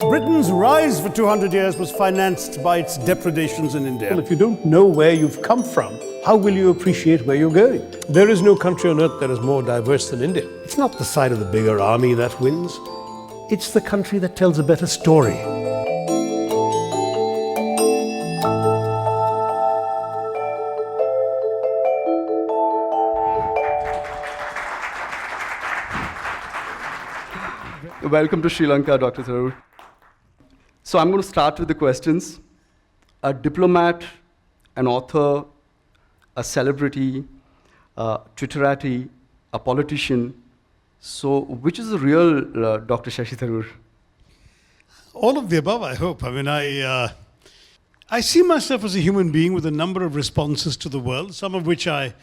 Britain's rise for 200 years was financed by its depredations in India. Well, if you don't know where you've come from, how will you appreciate where you're going? There is no country on earth that is more diverse than India. It's not the side of the bigger army that wins. It's the country that tells a better story. Welcome to Sri Lanka, Dr. Tharoor. So I'm going to start with the questions. A diplomat, an author, a celebrity, a Twitterati, a politician. So which is the real Dr. Shashi Tharoor? All of the above, I hope. I mean, I see myself as a human being with a number of responses to the world, some of which I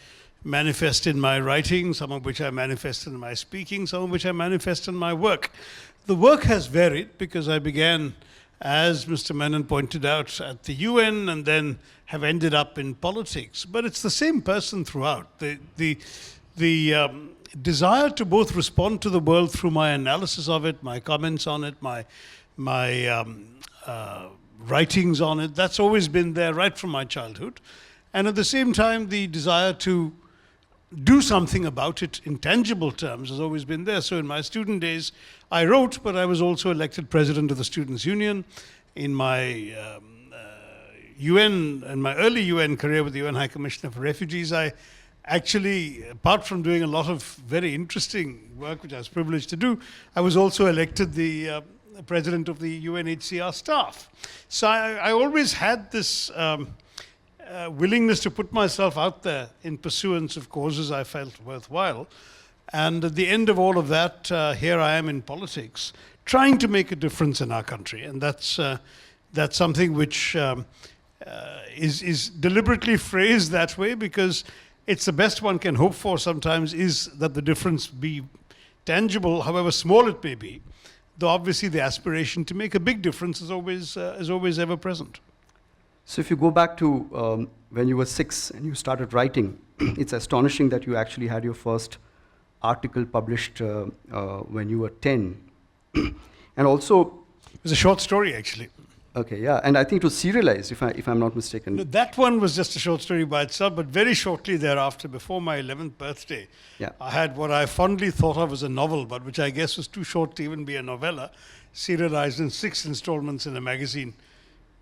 manifest in my writing, some of which I manifest in my speaking, some of which I manifest in my work. The work has varied because I began, as Mr. Menon pointed out, at the UN and then have ended up in politics. But it's the same person throughout. The desire to both respond to the world through my analysis of it, my comments on it, my writings on it, that's always been there right from my childhood. And at the same time, the desire to do something about it in tangible terms has always been there. So in my student days, I wrote, but I was also elected president of the Students' Union. In my early UN career with the UN High Commissioner for Refugees, I actually, apart from doing a lot of very interesting work, which I was privileged to do, I was also elected the president of the UNHCR staff. So I always had this willingness to put myself out there in pursuance of causes I felt worthwhile. And at the end of all of that, here I am in politics, trying to make a difference in our country. And that's something which is deliberately phrased that way because it's the best one can hope for sometimes, is that the difference be tangible, however small it may be. Though obviously the aspiration to make a big difference is always ever present. So if you go back to when you were 6 and you started writing, it's astonishing that you actually had your first article published when you were 10. And also... It was a short story, actually. Okay, yeah, and I think it was serialized, if I'm not mistaken. No, that one was just a short story by itself, but very shortly thereafter, before my 11th birthday, yeah, I had what I fondly thought of as a novel, but which I guess was too short to even be a novella, serialized in 6 installments in a magazine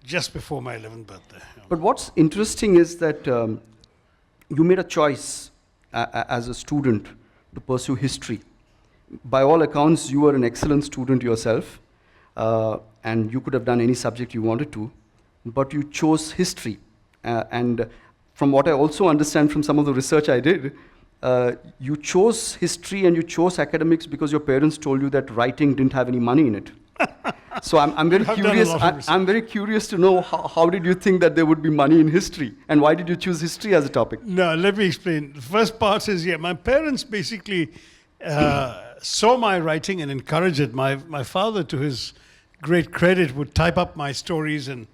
just before my 11th birthday. But what's interesting is that you made a choice as a student to pursue history. By all accounts, you were an excellent student yourself, and you could have done any subject you wanted to, but you chose history. And from what I also understand from some of the research I did, you chose history and you chose academics because your parents told you that writing didn't have any money in it. So I'm very curious. I'm very curious to know how did you think that there would be money in history, and why did you choose history as a topic? No, let me explain. The first part is, my parents basically saw my writing and encouraged it. My father, to his great credit, would type up my stories and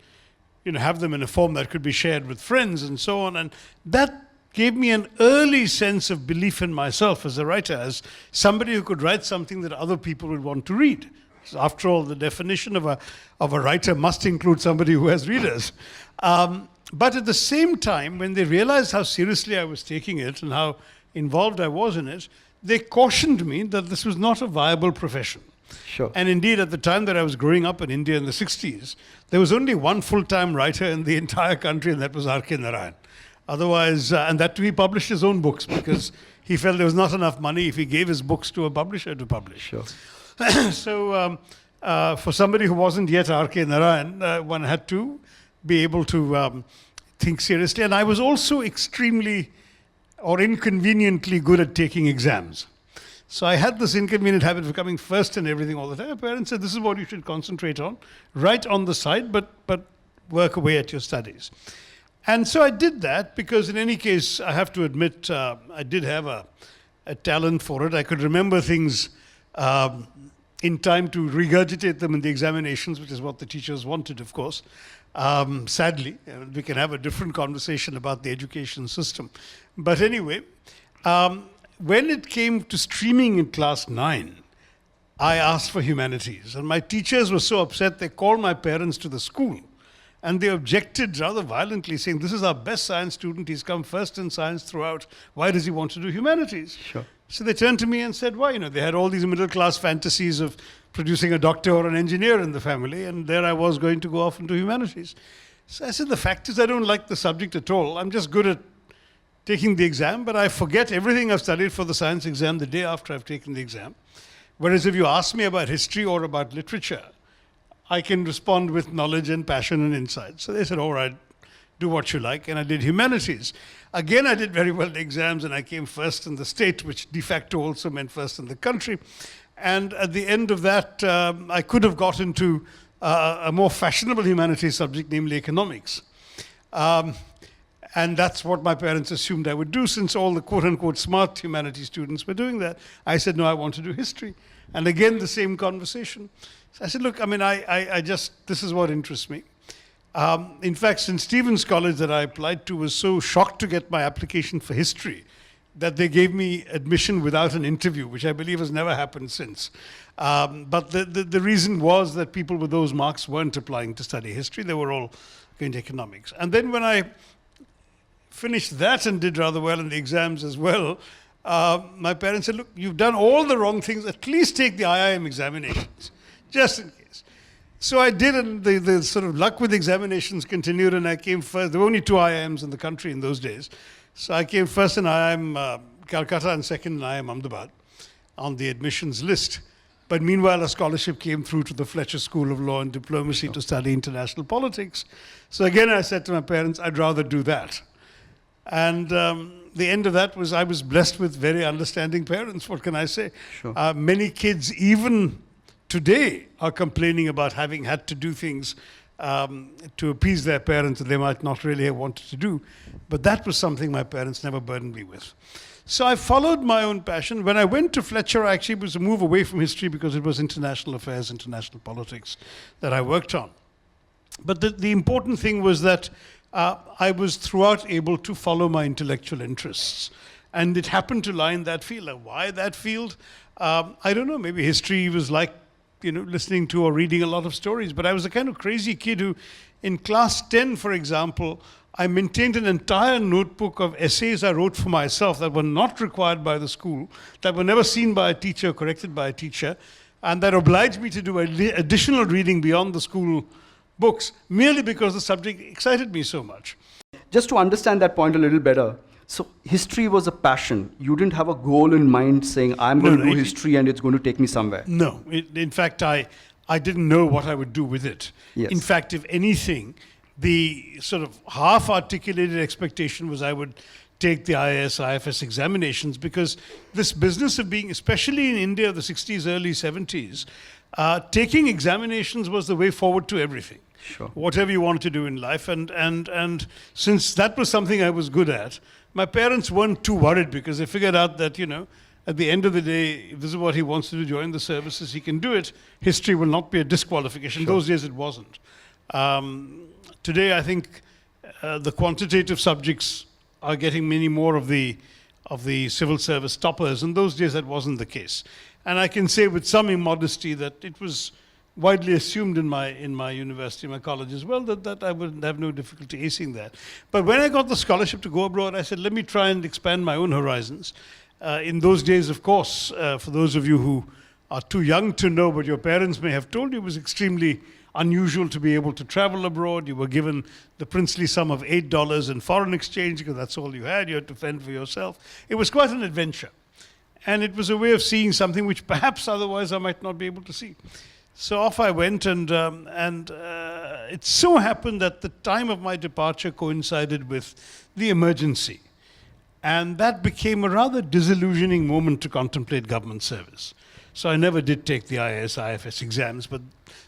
have them in a form that could be shared with friends and so on, and that gave me an early sense of belief in myself as a writer, as somebody who could write something that other people would want to read. After all, the definition of a writer must include somebody who has readers. But at the same time, when they realized how seriously I was taking it and how involved I was in it, they cautioned me that this was not a viable profession. Sure. And indeed, at the time that I was growing up in India in the 60s, there was only one full-time writer in the entire country, and that was R.K. Narayan. Otherwise, and that too, he published his own books because he felt there was not enough money if he gave his books to a publisher to publish. Sure. So for somebody who wasn't yet R.K. Narayan, one had to be able to think seriously. And I was also extremely or inconveniently good at taking exams. So I had this inconvenient habit of coming first in everything all the time. My parents said, this is what you should concentrate on. Write on the side, but work away at your studies. And so I did that because in any case, I have to admit, I did have a talent for it. I could remember things in time to regurgitate them in the examinations, which is what the teachers wanted, of course. Sadly, we can have a different conversation about the education system. But anyway, when it came to streaming in class 9, I asked for humanities. And my teachers were so upset, they called my parents to the school. And they objected rather violently, saying, this is our best science student. He's come first in science throughout. Why does he want to do humanities? Sure. So they turned to me and said, why? They had all these middle-class fantasies of producing a doctor or an engineer in the family. And there I was going to go off into humanities. So I said, the fact is I don't like the subject at all. I'm just good at taking the exam, but I forget everything I've studied for the science exam the day after I've taken the exam. Whereas if you ask me about history or about literature, I can respond with knowledge and passion and insight. So they said, all right, do what you like. And I did humanities. Again, I did very well in the exams and I came first in the state, which de facto also meant first in the country. And at the end of that, I could have got into a more fashionable humanities subject, namely economics. And that's what my parents assumed I would do, since all the quote-unquote smart humanities students were doing that. I said, no, I want to do history. And again, the same conversation. So I said, look, this is what interests me. In fact, St. Stephen's College that I applied to was so shocked to get my application for history that they gave me admission without an interview, which I believe has never happened since. But the reason was that people with those marks weren't applying to study history. They were all going to economics. And then when I finished that and did rather well in the exams as well, my parents said, look, you've done all the wrong things. At least take the IIM examinations, just in case. So I did, and the sort of luck with examinations continued, and I came first. There were only 2 IIMs in the country in those days. So I came first in IIM Calcutta and second in IIM Ahmedabad on the admissions list. But meanwhile, a scholarship came through to the Fletcher School of Law and Diplomacy to study international politics. So again, I said to my parents, I'd rather do that. And the end of that was I was blessed with very understanding parents. What can I say? Sure. Many kids, even today, are complaining about having had to do things to appease their parents that they might not really have wanted to do. But that was something my parents never burdened me with. So I followed my own passion. When I went to Fletcher, actually it was a move away from history because it was international affairs, international politics that I worked on. But the important thing was that I was throughout able to follow my intellectual interests. And it happened to lie in that field. Like, why that field? I don't know, maybe history was like, listening to or reading a lot of stories. But I was a kind of crazy kid who, in class 10, for example, I maintained an entire notebook of essays I wrote for myself that were not required by the school, that were never seen by a teacher, corrected by a teacher, and that obliged me to do additional reading beyond the school books, merely because the subject excited me so much. Just to understand that point a little better, so history was a passion. You didn't have a goal in mind saying, I'm going to do history and it's going to take me somewhere. No. In fact, I didn't know what I would do with it. Yes. In fact, if anything, the sort of half-articulated expectation was I would take the IAS, IFS examinations, because this business of being, especially in India, the 60s, early 70s, taking examinations was the way forward to everything. Sure. Whatever you wanted to do in life. And since that was something I was good at, my parents weren't too worried because they figured out that, at the end of the day, if this is what he wants to do, join the services, he can do it. History will not be a disqualification. Sure. Those days it wasn't. Today, I think the quantitative subjects are getting many more of the civil service toppers. In those days, that wasn't the case. And I can say with some immodesty that it was widely assumed in my university, my college as well, that I would have no difficulty acing that. But when I got the scholarship to go abroad, I said, let me try and expand my own horizons. In those days, of course, for those of you who are too young to know, but your parents may have told you, it was extremely unusual to be able to travel abroad. You were given the princely sum of $8 in foreign exchange because that's all you had. You had to fend for yourself. It was quite an adventure. And it was a way of seeing something which perhaps otherwise I might not be able to see. So off I went, and it so happened that the time of my departure coincided with the emergency. And that became a rather disillusioning moment to contemplate government service. So I never did take the IAS, IFS exams, but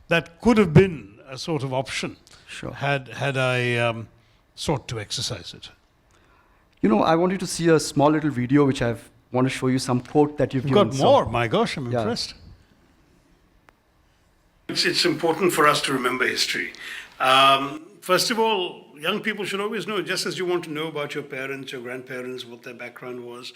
that could have been a sort of option. Sure. Had I sought to exercise it. I want you to see a small little video which I want to show you some quote that you've given. Got more, my gosh, I'm impressed. It's important for us to remember history. First of all, young people should always know, just as you want to know about your parents, your grandparents, what their background was.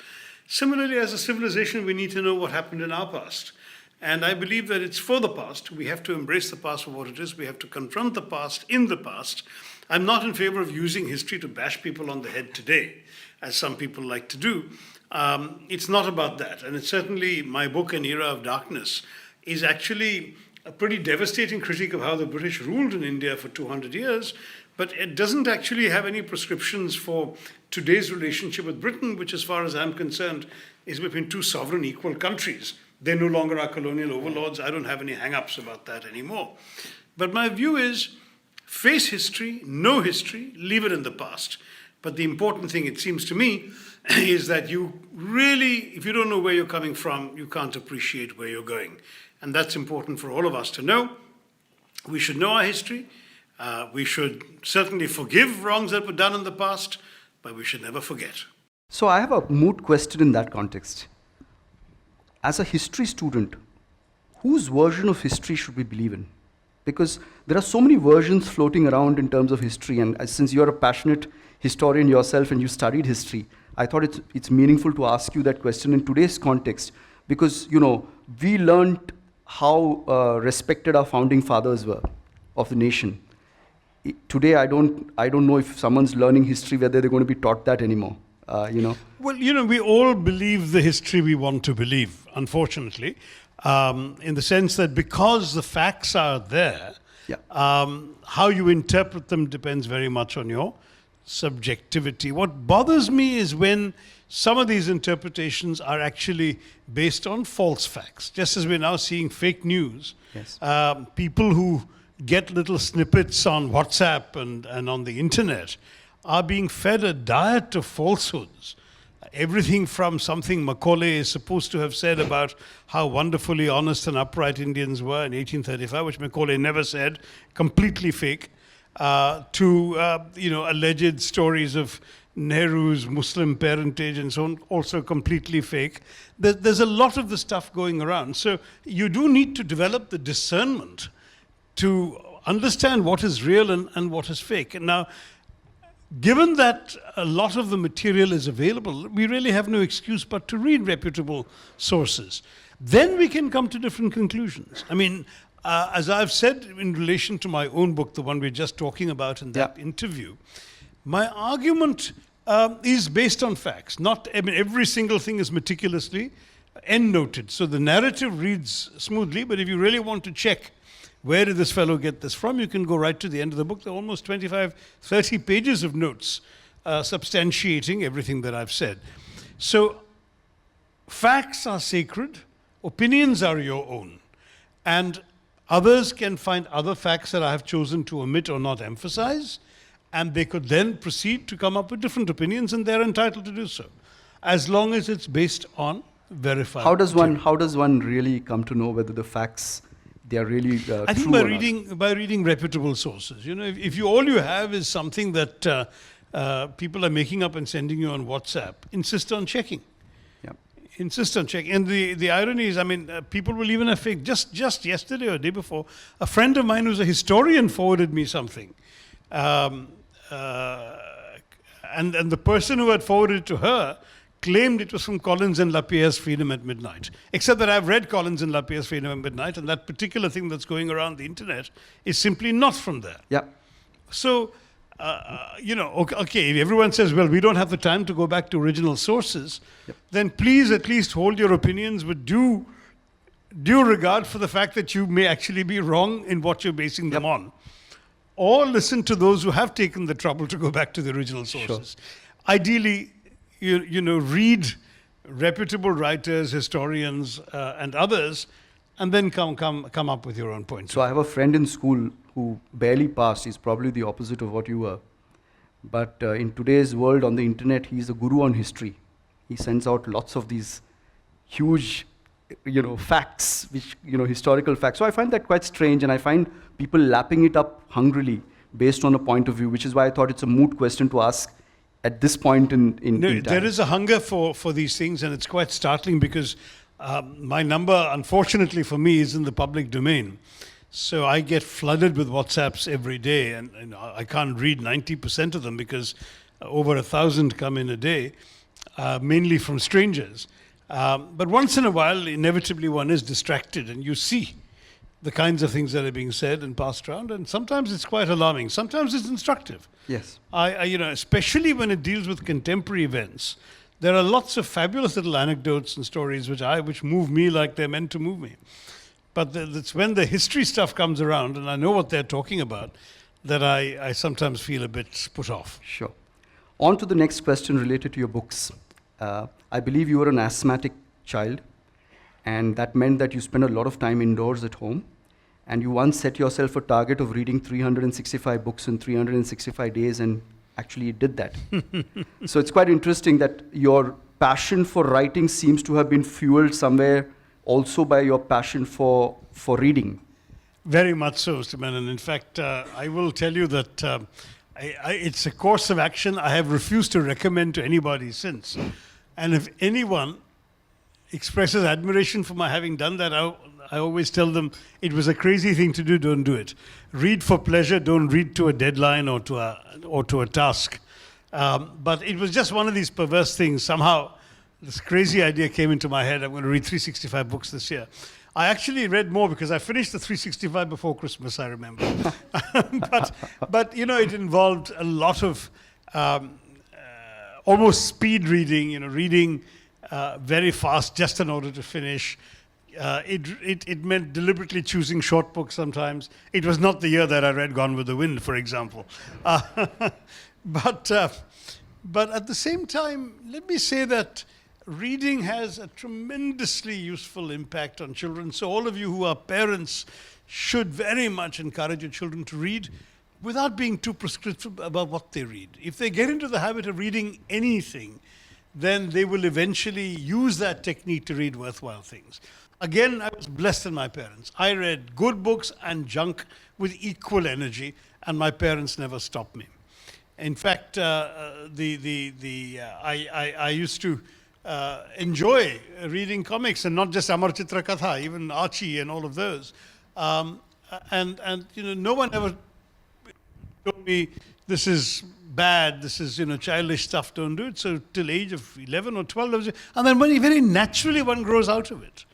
Similarly, as a civilization, we need to know what happened in our past. And I believe that it's for the past. We have to embrace the past for what it is. We have to confront the past in the past. I'm not in favor of using history to bash people on the head today, as some people like to do. It's not about that. And it's certainly my book, An Era of Darkness, is actually a pretty devastating critique of how the British ruled in India for 200 years, but it doesn't actually have any prescriptions for today's relationship with Britain, which, as far as I'm concerned, is between two sovereign equal countries. They no longer are colonial overlords. I don't have any hang-ups about that anymore. But my view is, face history, know history, leave it in the past. But the important thing, it seems to me, is that you really, if you don't know where you're coming from, you can't appreciate where you're going. And that's important for all of us to know. We should know our history. We should certainly forgive wrongs that were done in the past, but we should never forget. So I have a moot question in that context. As a history student, whose version of history should we believe in? Because there are so many versions floating around in terms of history, and since you're a passionate historian yourself and you studied history, I thought it's meaningful to ask you that question in today's context, because we learned how respected our founding fathers were of the nation. Today, I don't know if someone's learning history whether they're going to be taught that anymore. Well, we all believe the history we want to believe, unfortunately, in the sense that because the facts are there, how you interpret them depends very much on your subjectivity. What bothers me is when some of these interpretations are actually based on false facts. Just as we're now seeing fake news, people who get little snippets on WhatsApp and on the internet are being fed a diet of falsehoods. Everything from something Macaulay is supposed to have said about how wonderfully honest and upright Indians were in 1835, which Macaulay never said, completely fake, to alleged stories of Nehru's Muslim parentage and so on, also completely fake. There's a lot of the stuff going around. So you do need to develop the discernment to understand what is real and what is fake. And now, given that a lot of the material is available, we really have no excuse but to read reputable sources. Then we can come to different conclusions. I mean, as I've said in relation to my own book, the one we're just talking about in that interview, my argument is based on facts. Every single thing is meticulously end-noted. So the narrative reads smoothly, but if you really want to check where did this fellow get this from, you can go right to the end of the book. There are almost 25, 30 pages of notes substantiating everything that I've said. So facts are sacred, opinions are your own, and others can find other facts that I have chosen to omit or not emphasize, and they could then proceed to come up with different opinions, and they're entitled to do so, as long as it's based on verified material. How does one really come to know whether the facts they are really I think by reading reputable sources. If all you have is something that people are making up and sending you on WhatsApp, insist on checking. Insist on checking. And the irony is, people will even have fake. Just yesterday or the day before, a friend of mine who's a historian forwarded me something. And the person who had forwarded it to her claimed it was from Collins and Lapierre's Freedom at Midnight. Except that I've read Collins and Lapierre's Freedom at Midnight, and that particular thing that's going around the internet is simply not from there. So, okay, if everyone says, well, we don't have the time to go back to original sources, then please at least hold your opinions with due regard for the fact that you may actually be wrong in what you're basing them on. Or listen to those who have taken the trouble to go back to the original sources. Ideally, read reputable writers, historians, and others, and then come up with your own point. So I have a friend in school who barely passed. He's probably the opposite of what you were. But in today's world on the internet, he's a guru on history. He sends out lots of these huge, facts, which, historical facts. So I find that quite strange, and I find people lapping it up hungrily based on a point of view, which is why I thought it's a moot question to ask at this point in time. There is a hunger for these things, and it's quite startling because my number, unfortunately for me, is in the public domain. So I get flooded with WhatsApps every day, and I can't read 90% of them because over 1,000 come in a day, mainly from strangers. But once in a while, inevitably, one is distracted and you see the kinds of things that are being said and passed around, and sometimes it's quite alarming. Sometimes it's instructive. Yes. Especially when it deals with contemporary events, there are lots of fabulous little anecdotes and stories which move me like they're meant to move me. But it's when the history stuff comes around and I know what they're talking about that I sometimes feel a bit put off. Sure. On to the next question related to your books. I believe you were an asthmatic child, and that meant that you spent a lot of time indoors at home. And you once set yourself a target of reading 365 books in 365 days, and actually you did that. So it's quite interesting that your passion for writing seems to have been fueled somewhere also by your passion for reading. Very much so, Mr. Menon. In fact, I will tell you that it's a course of action I have refused to recommend to anybody since. And if anyone expresses admiration for my having done that, I always tell them it was a crazy thing to do, don't do it. Read for pleasure, don't read to a deadline or to a task. But it was just one of these perverse things. Somehow this crazy idea came into my head, I'm going to read 365 books this year. I actually read more because I finished the 365 before Christmas, I remember. but it involved a lot of almost speed reading, reading very fast just in order to finish. It meant deliberately choosing short books sometimes. It was not the year that I read Gone with the Wind, for example. But at the same time, let me say that reading has a tremendously useful impact on children. So all of you who are parents should very much encourage your children to read without being too prescriptive about what they read. If they get into the habit of reading anything, then they will eventually use that technique to read worthwhile things. Again, I was blessed in my parents. I read good books and junk with equal energy, and my parents never stopped me. In fact, I used to enjoy reading comics, and not just Amar Chitra Katha, even Archie and all of those. No one ever told me this is bad, this is childish stuff, don't do it. So till age of 11 or 12, and then very naturally one grows out of it.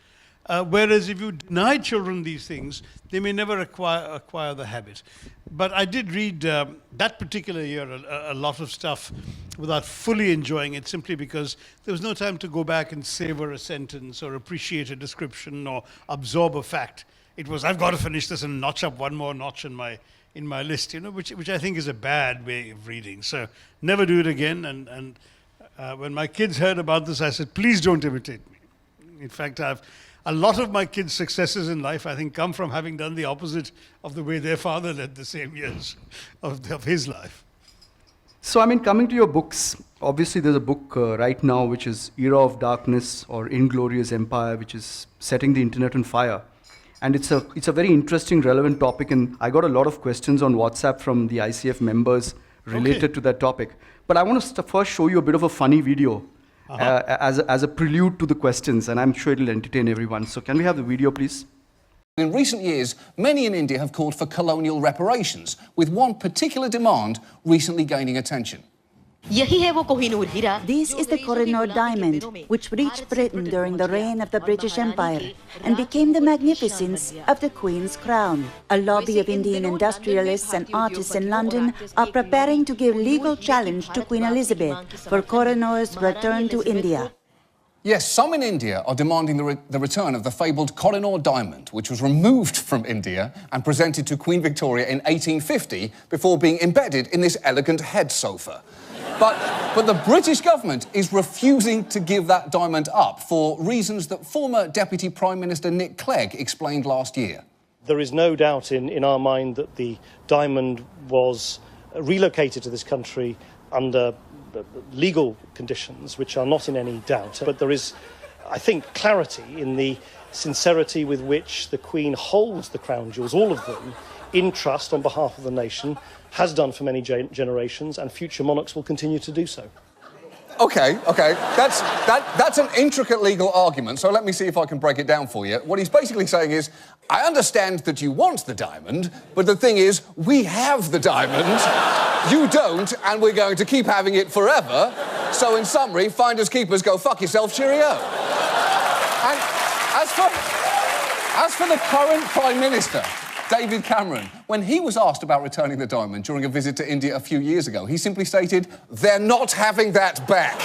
Whereas if you deny children these things, they may never acquire the habit. But I did read that particular year a lot of stuff without fully enjoying it, simply because there was no time to go back and savor a sentence or appreciate a description or absorb a fact. It was, I've got to finish this and notch up one more notch in my list, which I think is a bad way of reading. So never do it again. And when my kids heard about this, I said, please don't imitate me. In fact, a lot of my kids' successes in life, I think, come from having done the opposite of the way their father led the same years of his life. So, coming to your books, obviously there's a book right now which is Era of Darkness or Inglorious Empire, which is setting the internet on fire. And it's a very interesting, relevant topic, and I got a lot of questions on WhatsApp from the ICF members related to that topic. But I want to first show you a bit of a funny video. As a prelude to the questions, and I'm sure it'll entertain everyone. So can we have the video, please? In recent years, many in India have called for colonial reparations, with one particular demand recently gaining attention. This is the Kohinoor diamond, which reached Britain during the reign of the British Empire and became the magnificence of the Queen's crown. A lobby of Indian industrialists and artists in London are preparing to give legal challenge to Queen Elizabeth for Kohinoor's return to India. Yes, some in India are demanding the return of the fabled Kohinoor diamond, which was removed from India and presented to Queen Victoria in 1850 before being embedded in this elegant head sofa. But the British government is refusing to give that diamond up for reasons that former Deputy Prime Minister Nick Clegg explained last year. There is no doubt in our mind that the diamond was relocated to this country under legal conditions which are not in any doubt. But there is, I think, clarity in the sincerity with which the Queen holds the crown jewels, all of them, in trust on behalf of the nation, has done for many generations, and future monarchs will continue to do so. OK. That's an intricate legal argument, so let me see if I can break it down for you. What he's basically saying is, I understand that you want the diamond, but the thing is, we have the diamond, you don't, and we're going to keep having it forever. So in summary, finders keepers, go fuck yourself, cheerio. And as for the current Prime Minister, David Cameron, when he was asked about returning the diamond during a visit to India a few years ago, he simply stated, "They're not having that back."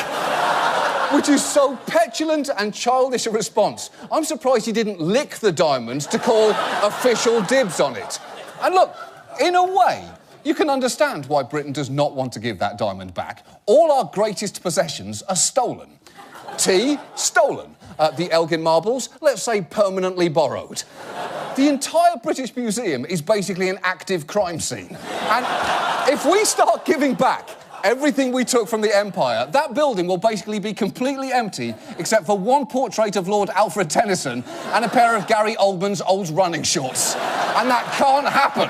Which is so petulant and childish a response. I'm surprised he didn't lick the diamond to call official dibs on it. And look, in a way, you can understand why Britain does not want to give that diamond back. All our greatest possessions are stolen. Tea, stolen. The Elgin marbles, let's say permanently borrowed. The entire British Museum is basically an active crime scene. And if we start giving back everything we took from the Empire, that building will basically be completely empty, except for one portrait of Lord Alfred Tennyson and a pair of Gary Oldman's old running shorts. And that can't happen.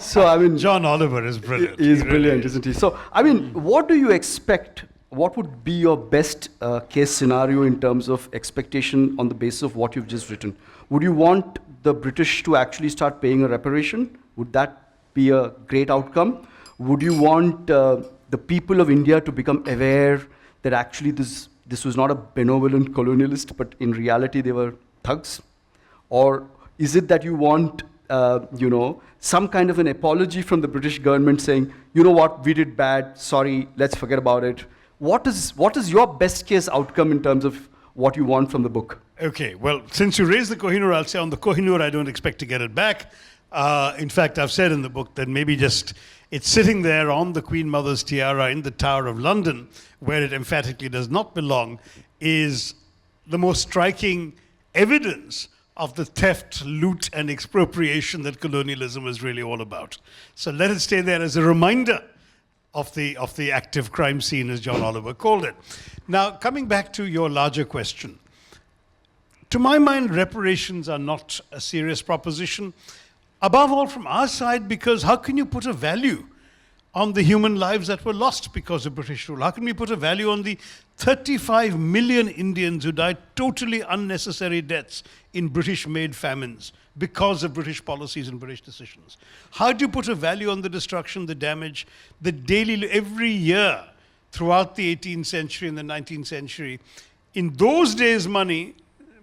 So, I mean... John Oliver is brilliant. He is brilliant, isn't he? So, I mean, what do you expect? What would be your best case scenario in terms of expectation on the basis of what you've just written? Would you want the British to actually start paying a reparation? Would that be a great outcome? Would you want the people of India to become aware that actually this was not a benevolent colonialist, but in reality they were thugs? Or is it that you want, some kind of an apology from the British government saying, you know what, we did bad, sorry, let's forget about it? What is your best case outcome in terms of what you want from the book? Okay, well, since you raised the Kohinoor, I'll say on the Kohinoor, I don't expect to get it back. In fact, I've said in the book that maybe just it's sitting there on the Queen Mother's tiara in the Tower of London, where it emphatically does not belong, is the most striking evidence of the theft, loot, and expropriation that colonialism is really all about. So let it stay there as a reminder of the active crime scene, as John Oliver called it. Now, coming back to your larger question, to my mind, reparations are not a serious proposition. Above all, from our side, because how can you put a value on the human lives that were lost because of British rule? How can we put a value on the 35 million Indians who died totally unnecessary deaths in British-made famines because of British policies and British decisions? How do you put a value on the destruction, the damage, the daily, every year throughout the 18th century and the 19th century? In those days' money,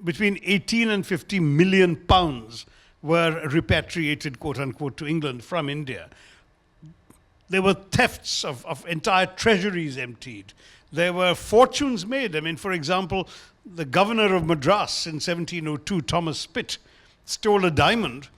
between 18 and 50 million pounds were repatriated, quote unquote, to England from India. There were thefts of entire treasuries emptied. There were fortunes made. I mean, for example, the governor of Madras in 1702, Thomas Pitt, stole a diamond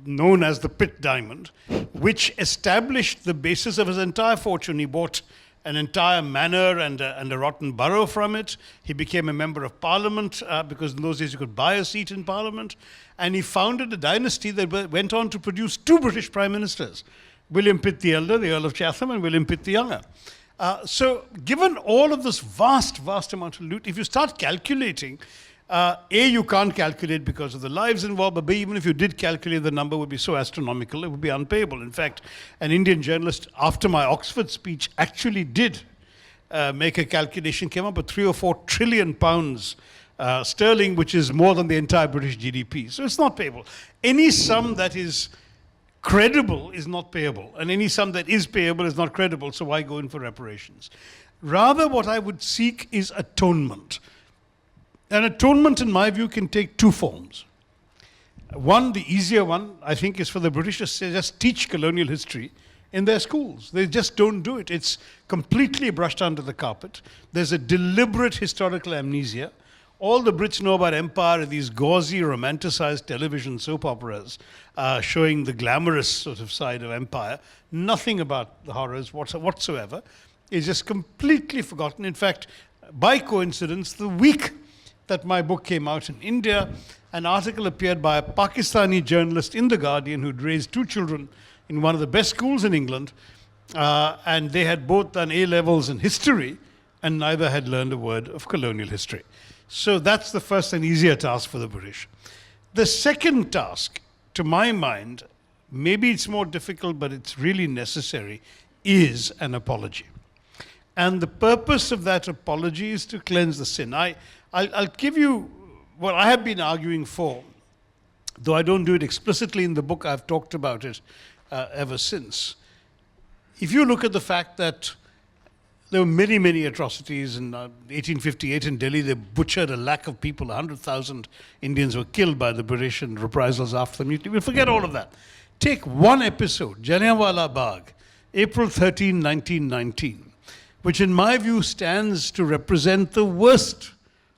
known as the Pitt diamond, which established the basis of his entire fortune. He bought an entire manor and a rotten borough from it. He became a member of parliament because in those days you could buy a seat in parliament. And he founded a dynasty that went on to produce two British prime ministers, William Pitt the Elder, the Earl of Chatham, and William Pitt the Younger. So given all of this vast amount of loot, if you start calculating, A, you can't calculate because of the lives involved, but B, even if you did calculate, the number would be so astronomical, it would be unpayable. In fact, an Indian journalist, after my Oxford speech, actually did make a calculation, came up with 3 or 4 trillion pounds sterling, which is more than the entire British GDP. So it's not payable. Any sum that is credible is not payable, and any sum that is payable is not credible, so why go in for reparations? Rather, what I would seek is atonement. And atonement, in my view, can take two forms. One, the easier one, I think, is for the British to just teach colonial history in their schools. They just don't do it. It's completely brushed under the carpet. There's a deliberate historical amnesia. All the Brits know about empire are these gauzy, romanticized television soap operas showing the glamorous sort of side of empire. Nothing about the horrors whatsoever. It's just completely forgotten. In fact, by coincidence, the week that my book came out in India, an article appeared by a Pakistani journalist in The Guardian who'd raised 2 children in one of the best schools in England, and they had both done A-levels in history, and neither had learned a word of colonial history. So that's the first and easier task for the British. The second task, to my mind, maybe it's more difficult, but it's really necessary, is an apology. And the purpose of that apology is to cleanse the sin. I'll give you what I have been arguing for, though I don't do it explicitly in the book. I've talked about it ever since. If you look at the fact that there were many, many atrocities. In 1858 in Delhi, they butchered a lakh of people. 100,000 Indians were killed by the British in reprisals after the mutiny. We'll forget all of that. Take one episode, Jallianwala Bagh, April 13, 1919, which in my view stands to represent the worst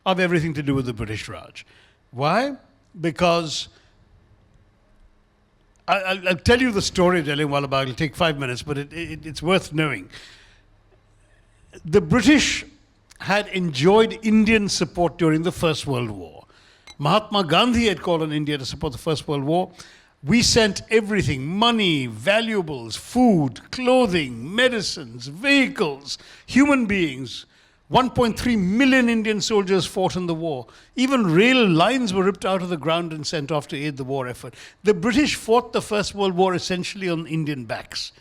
of everything to do with the British Raj. Why? Because I'll tell you the story of Jallianwala Bagh. It'll take 5 minutes, but it's worth knowing. The British had enjoyed Indian support during the First World War. Mahatma Gandhi had called on India to support the First World War. We sent everything, money, valuables, food, clothing, medicines, vehicles, human beings. 1.3 million Indian soldiers fought in the war. Even rail lines were ripped out of the ground and sent off to aid the war effort. The British fought the First World War essentially on Indian backs.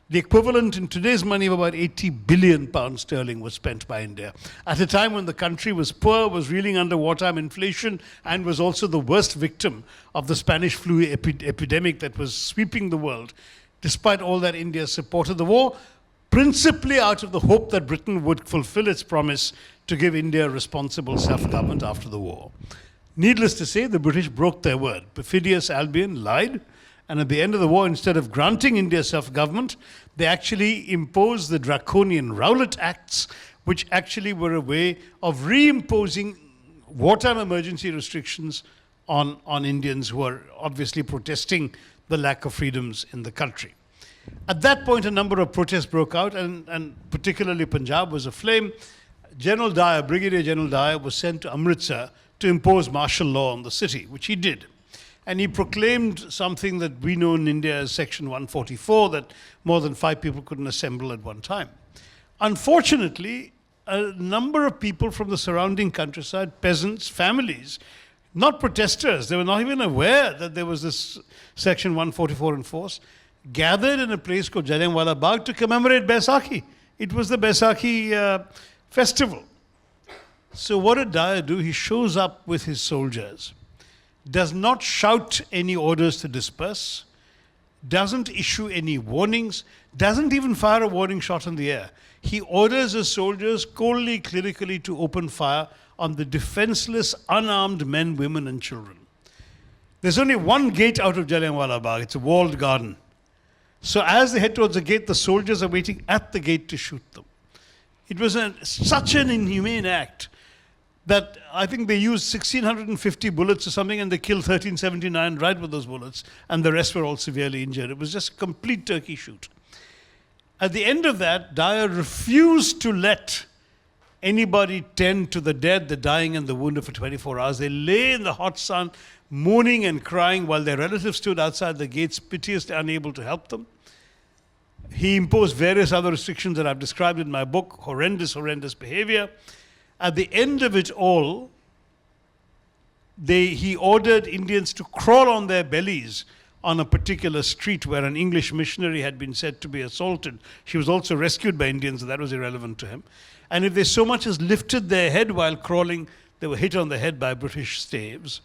The equivalent in today's money of about 80 billion pounds sterling was spent by India at a time when the country was poor, was reeling under wartime inflation, and was also the worst victim of the Spanish flu epidemic that was sweeping the world. Despite all that, India supported the war, principally out of the hope that Britain would fulfill its promise to give India responsible self-government after the war. Needless to say, the British broke their word. Perfidious Albion lied, and at the end of the war, instead of granting India self-government, they actually imposed the draconian Rowlatt Acts, which actually were a way of reimposing wartime emergency restrictions on Indians who are obviously protesting the lack of freedoms in the country. At that point, a number of protests broke out, and particularly Punjab was aflame. General Dyer, Brigadier General Dyer, was sent to Amritsar to impose martial law on the city, which he did. And he proclaimed something that we know in India as Section 144, that more than 5 people couldn't assemble at one time. Unfortunately, a number of people from the surrounding countryside, peasants, families, not protesters, they were not even aware that there was this Section 144 in force, gathered in a place called Jallianwala Bagh to commemorate Baisakhi. It was the Baisakhi festival. So what did Dyer do? He shows up with his soldiers, does not shout any orders to disperse, doesn't issue any warnings, doesn't even fire a warning shot in the air. He orders his soldiers coldly, clerically to open fire on the defenseless, unarmed men, women and children. There's only one gate out of Jallianwala Bagh. It's a walled garden. So as they head towards the gate, the soldiers are waiting at the gate to shoot them. It was such an inhumane act that I think they used 1,650 bullets or something, and they killed 1,379 right with those bullets, and the rest were all severely injured. It was just a complete turkey shoot. At the end of that, Dyer refused to let anybody tend to the dead, the dying, and the wounded for 24 hours. They lay in the hot sun, moaning and crying, while their relatives stood outside the gates, piteously unable to help them. He imposed various other restrictions that I've described in my book, horrendous behavior. At the end of it all, he ordered Indians to crawl on their bellies on a particular street where an English missionary had been said to be assaulted. She was also rescued by Indians, and that was irrelevant to him. And if they so much as lifted their head while crawling, they were hit on the head by British staves.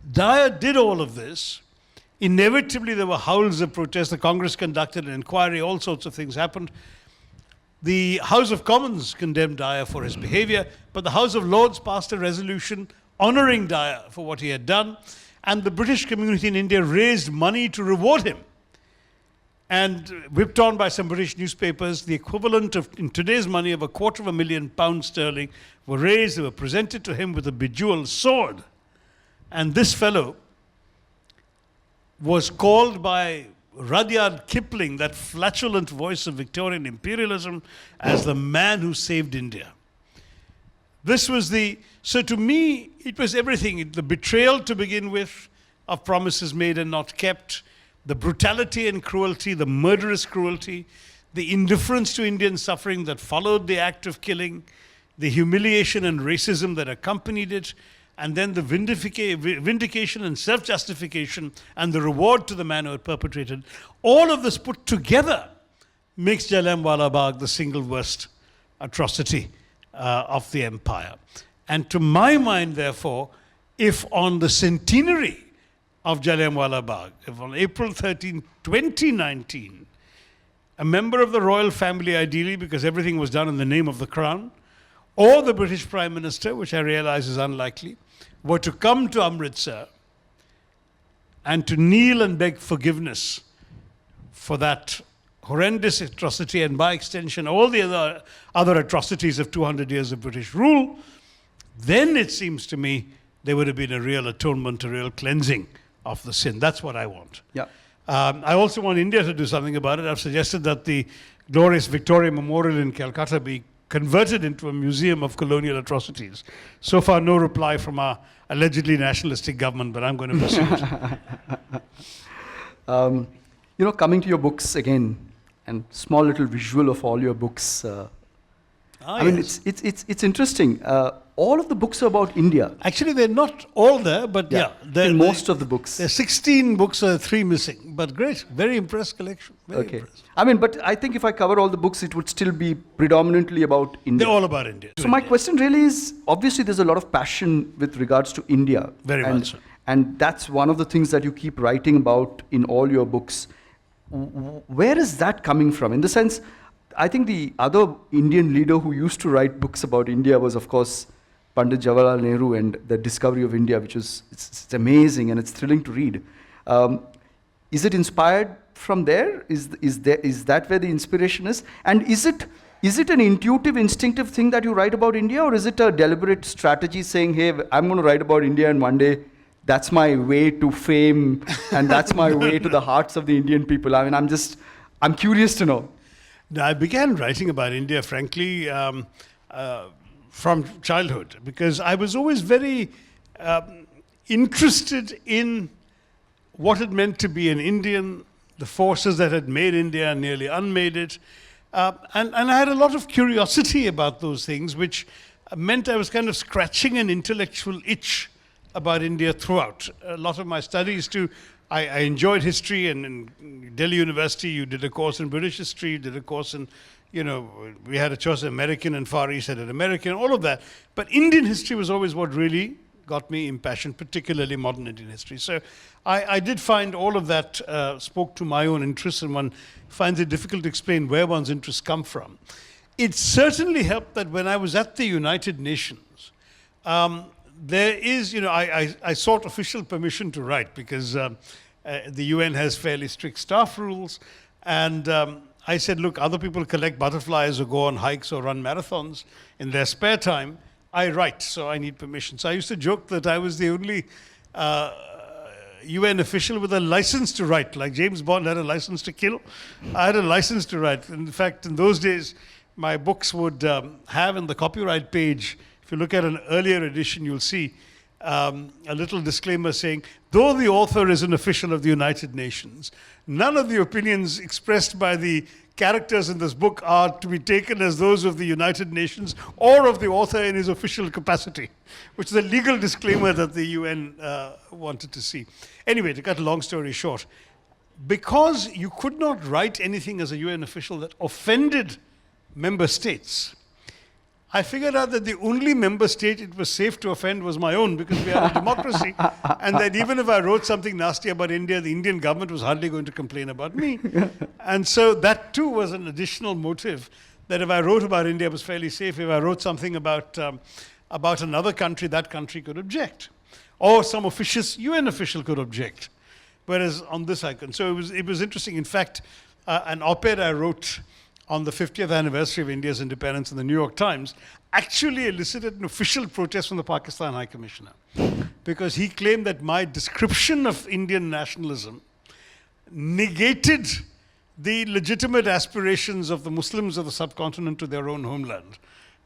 Dyer did all of this. Inevitably, there were howls of protest. The Congress conducted an inquiry. All sorts of things happened. The House of Commons condemned Dyer for his behavior, but the House of Lords passed a resolution honoring Dyer for what he had done, and the British community in India raised money to reward him. And whipped on by some British newspapers, the equivalent of, in today's money, of £250,000 sterling were raised. They were presented to him with a bejeweled sword. And this fellow was called by Rudyard Kipling, that flatulent voice of Victorian imperialism, as the man who saved India. This was so to me, it was everything. The betrayal to begin with of promises made and not kept, the brutality and cruelty, the murderous cruelty, the indifference to Indian suffering that followed the act of killing, the humiliation and racism that accompanied it, and then the vindication and self-justification and the reward to the man who had perpetrated. All of this put together makes Jallianwala Bagh the single worst atrocity of the empire. And to my mind, therefore, if on the centenary of Jallianwala Bagh, if on April 13, 2019, a member of the royal family ideally, because everything was done in the name of the crown, or the British Prime Minister, which I realize is unlikely, were to come to Amritsar and to kneel and beg forgiveness for that horrendous atrocity, and by extension all the other atrocities of 200 years of British rule, then it seems to me there would have been a real atonement, a real cleansing of the sin. That's what I want. Yeah. I also want India to do something about it. I've suggested that the glorious Victoria Memorial in Calcutta be converted into a museum of colonial atrocities. So far, no reply from our allegedly nationalistic government, but I'm going to pursue it. Coming to your books again, and small little visual of all your books. I mean, it's interesting. All of the books are about India. Actually, they're not all there, but in most of the books. There's 16 books, 3 missing. But great, very impressed collection. Very impressed. I mean, but I think if I cover all the books, it would still be predominantly about India. They're all about India. So my question really is, obviously there's a lot of passion with regards to India. Very much so. And that's one of the things that you keep writing about in all your books. Where is that coming from? In the sense, I think the other Indian leader who used to write books about India was, of course, Pandit Jawaharlal Nehru and the discovery of India, which is it's amazing and it's thrilling to read. Is it inspired from there? Is that where the inspiration is? And is it an intuitive, instinctive thing that you write about India, or is it a deliberate strategy saying, hey, I'm going to write about India and one day that's my way to fame and that's my way to the hearts of the Indian people? I mean, I'm curious to know. I began writing about India, frankly, from childhood, because I was always very interested in what it meant to be an Indian, the forces that had made India and nearly unmade it. And I had a lot of curiosity about those things, which meant I was kind of scratching an intellectual itch about India throughout. A lot of my studies too, I enjoyed history, and in Delhi University you did a course in British history, you did a course in, we had a choice of American and Far East, I did American, all of that. But Indian history was always what really got me impassioned, particularly modern Indian history. So I did find all of that spoke to my own interests, and one finds it difficult to explain where one's interests come from. It certainly helped that when I was at the United Nations, there is, I sought official permission to write, because the UN has fairly strict staff rules, and I said, look, other people collect butterflies or go on hikes or run marathons in their spare time. I write, so I need permission. So I used to joke that I was the only UN official with a license to write. Like James Bond had a license to kill, I had a license to write. In fact, in those days, my books would have in the copyright page, if you look at an earlier edition, you'll see a little disclaimer saying, though the author is an official of the United Nations, none of the opinions expressed by the characters in this book are to be taken as those of the United Nations or of the author in his official capacity, which is a legal disclaimer that the UN wanted to see. Anyway, to cut a long story short, because you could not write anything as a UN official that offended member states, I figured out that the only member state it was safe to offend was my own, because we are a democracy, and that even if I wrote something nasty about India, the Indian government was hardly going to complain about me. And so that too was an additional motive, that if I wrote about India, it was fairly safe. If I wrote something about another country, that country could object. Or some officious UN official could object. Whereas on this I couldn't. So it was interesting. In fact, an op-ed I wrote on the 50th anniversary of India's independence in the New York Times actually elicited an official protest from the Pakistan High Commissioner, because he claimed that my description of Indian nationalism negated the legitimate aspirations of the Muslims of the subcontinent to their own homeland,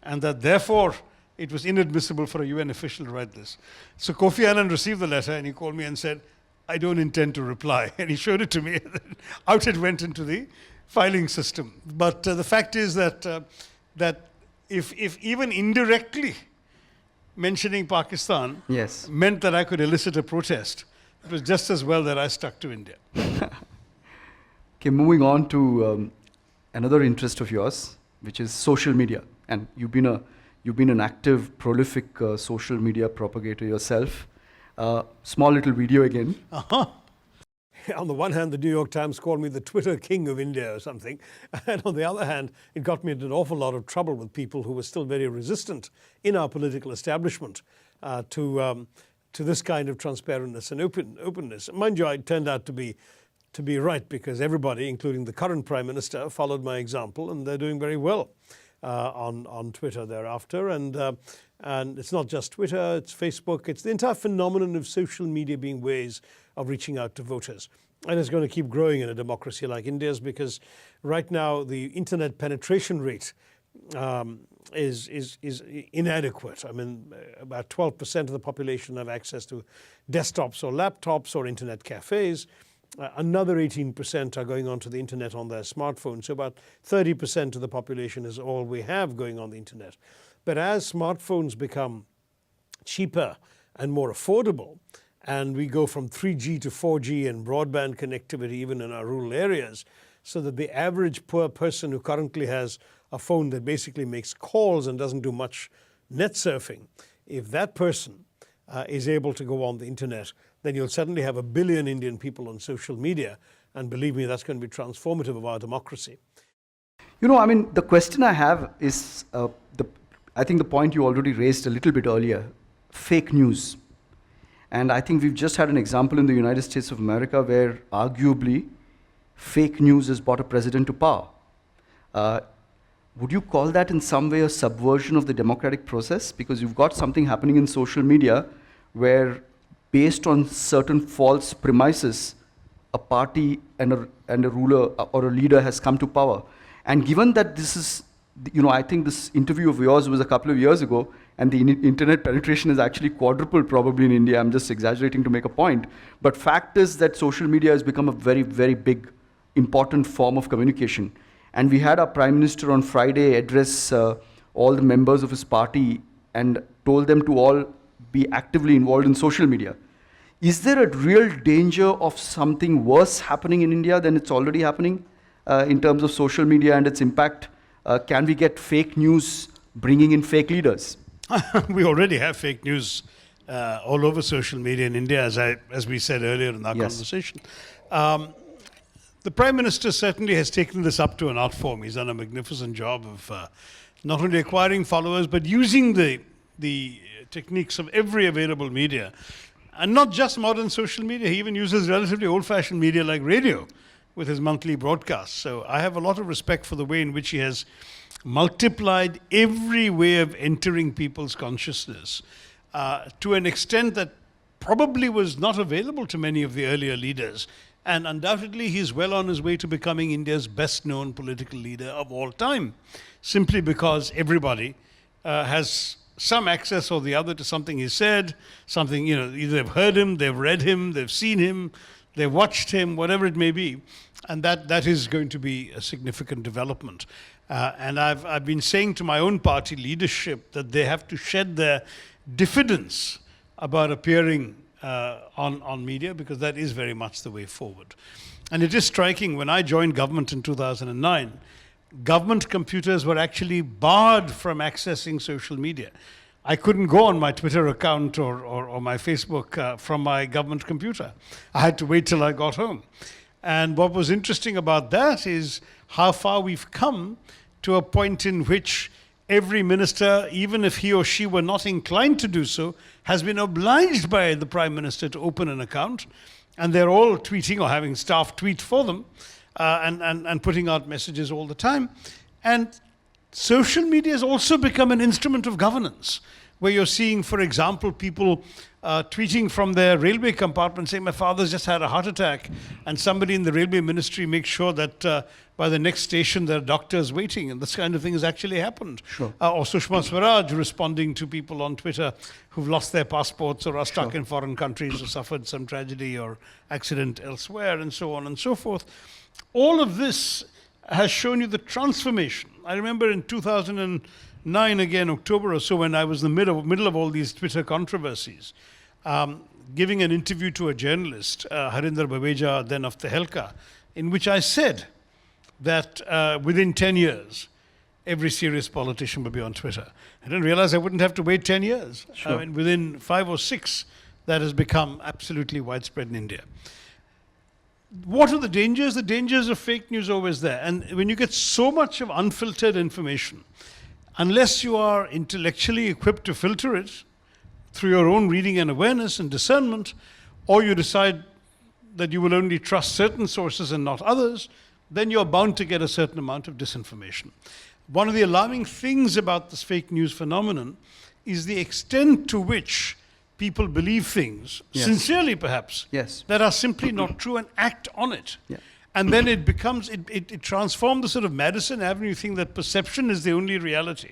and that therefore it was inadmissible for a UN official to write this. So Kofi Annan received the letter and he called me and said, I don't intend to reply. And he showed it to me, and out it went into the filing system. But the fact is that if even indirectly mentioning Pakistan meant that I could elicit a protest, it was just as well that I stuck to India. Okay, moving on to another interest of yours, which is social media. And you've been an active, prolific social media propagator yourself. Small little video again. On the one hand, the New York Times called me the Twitter king of India or something. And on the other hand, it got me into an awful lot of trouble with people who were still very resistant in our political establishment to this kind of transparentness and openness. Mind you, it turned out to be right, because everybody, including the current Prime Minister, followed my example, and they're doing very well on Twitter thereafter. And it's not just Twitter, it's Facebook, it's the entire phenomenon of social media being ways of reaching out to voters. And it's going to keep growing in a democracy like India's, because right now the internet penetration rate is inadequate. I mean, about 12% of the population have access to desktops or laptops or internet cafes. Another 18% are going onto the internet on their smartphones. So about 30% of the population is all we have going on the internet. But as smartphones become cheaper and more affordable, and we go from 3G to 4G and broadband connectivity even in our rural areas, so that the average poor person who currently has a phone that basically makes calls and doesn't do much net surfing, if that person is able to go on the internet, then you'll suddenly have 1 billion Indian people on social media. And believe me, that's going to be transformative of our democracy. You know, I mean, the question I have is, I think the point you already raised a little bit earlier, fake news. And I think we've just had an example in the United States of America where arguably fake news has brought a president to power. Would you call that in some way a subversion of the democratic process? Because you've got something happening in social media where, based on certain false premises, a party and a ruler or a leader has come to power. And given that this is, you know, I think this interview of yours was a couple of years ago, and the internet penetration is actually quadrupled probably in India. I'm just exaggerating to make a point. But fact is that social media has become a very, very big, important form of communication. And we had our Prime Minister on Friday address all the members of his party and told them to all be actively involved in social media. Is there a real danger of something worse happening in India than it's already happening in terms of social media and its impact? Can we get fake news bringing in fake leaders? We already have fake news all over social media in India, as we said earlier in our conversation. The Prime Minister certainly has taken this up to an art form. He's done a magnificent job of not only acquiring followers, but using the techniques of every available media. And not just modern social media, he even uses relatively old-fashioned media like radio with his monthly broadcasts. So I have a lot of respect for the way in which he has multiplied every way of entering people's consciousness to an extent that probably was not available to many of the earlier leaders. And undoubtedly, he's well on his way to becoming India's best-known political leader of all time, simply because everybody has some access or the other to something he said, something, you know, either they've heard him, they've read him, they've seen him, they've watched him, whatever it may be. And that is going to be a significant development. And I've been saying to my own party leadership that they have to shed their diffidence about appearing on media, because that is very much the way forward. And it is striking, when I joined government in 2009, government computers were actually barred from accessing social media. I couldn't go on my Twitter account or my Facebook from my government computer. I had to wait till I got home. And what was interesting about that is how far we've come to a point in which every minister, even if he or she were not inclined to do so, has been obliged by the Prime Minister to open an account. And they're all tweeting or having staff tweet for them and putting out messages all the time. And social media has also become an instrument of governance, where you're seeing, for example, people tweeting from their railway compartment saying, my father's just had a heart attack, and somebody in the railway ministry makes sure that by the next station there are doctors waiting, and this kind of thing has actually happened. Sure. Or Sushma Swaraj responding to people on Twitter who've lost their passports or are stuck in foreign countries or suffered some tragedy or accident elsewhere, and so on and so forth. All of this has shown you the transformation. I remember in 2009, again, October or so, when I was in the middle of all these Twitter controversies, giving an interview to a journalist, Harinder Babeja, then of Tehelka, in which I said that within 10 years, every serious politician would be on Twitter. I didn't realize I wouldn't have to wait 10 years. Sure. I mean, within 5 or 6, that has become absolutely widespread in India. what are the dangers? The dangers of fake news are always there. And when you get so much of unfiltered information, unless you are intellectually equipped to filter it through your own reading and awareness and discernment, or you decide that you will only trust certain sources and not others, then you're bound to get a certain amount of disinformation. One of the alarming things about this fake news phenomenon is the extent to which people believe things, Yes. sincerely perhaps, Yes. that are simply not true and act on it. Yeah. And then it becomes, it transforms the sort of Madison Avenue thing that perception is the only reality.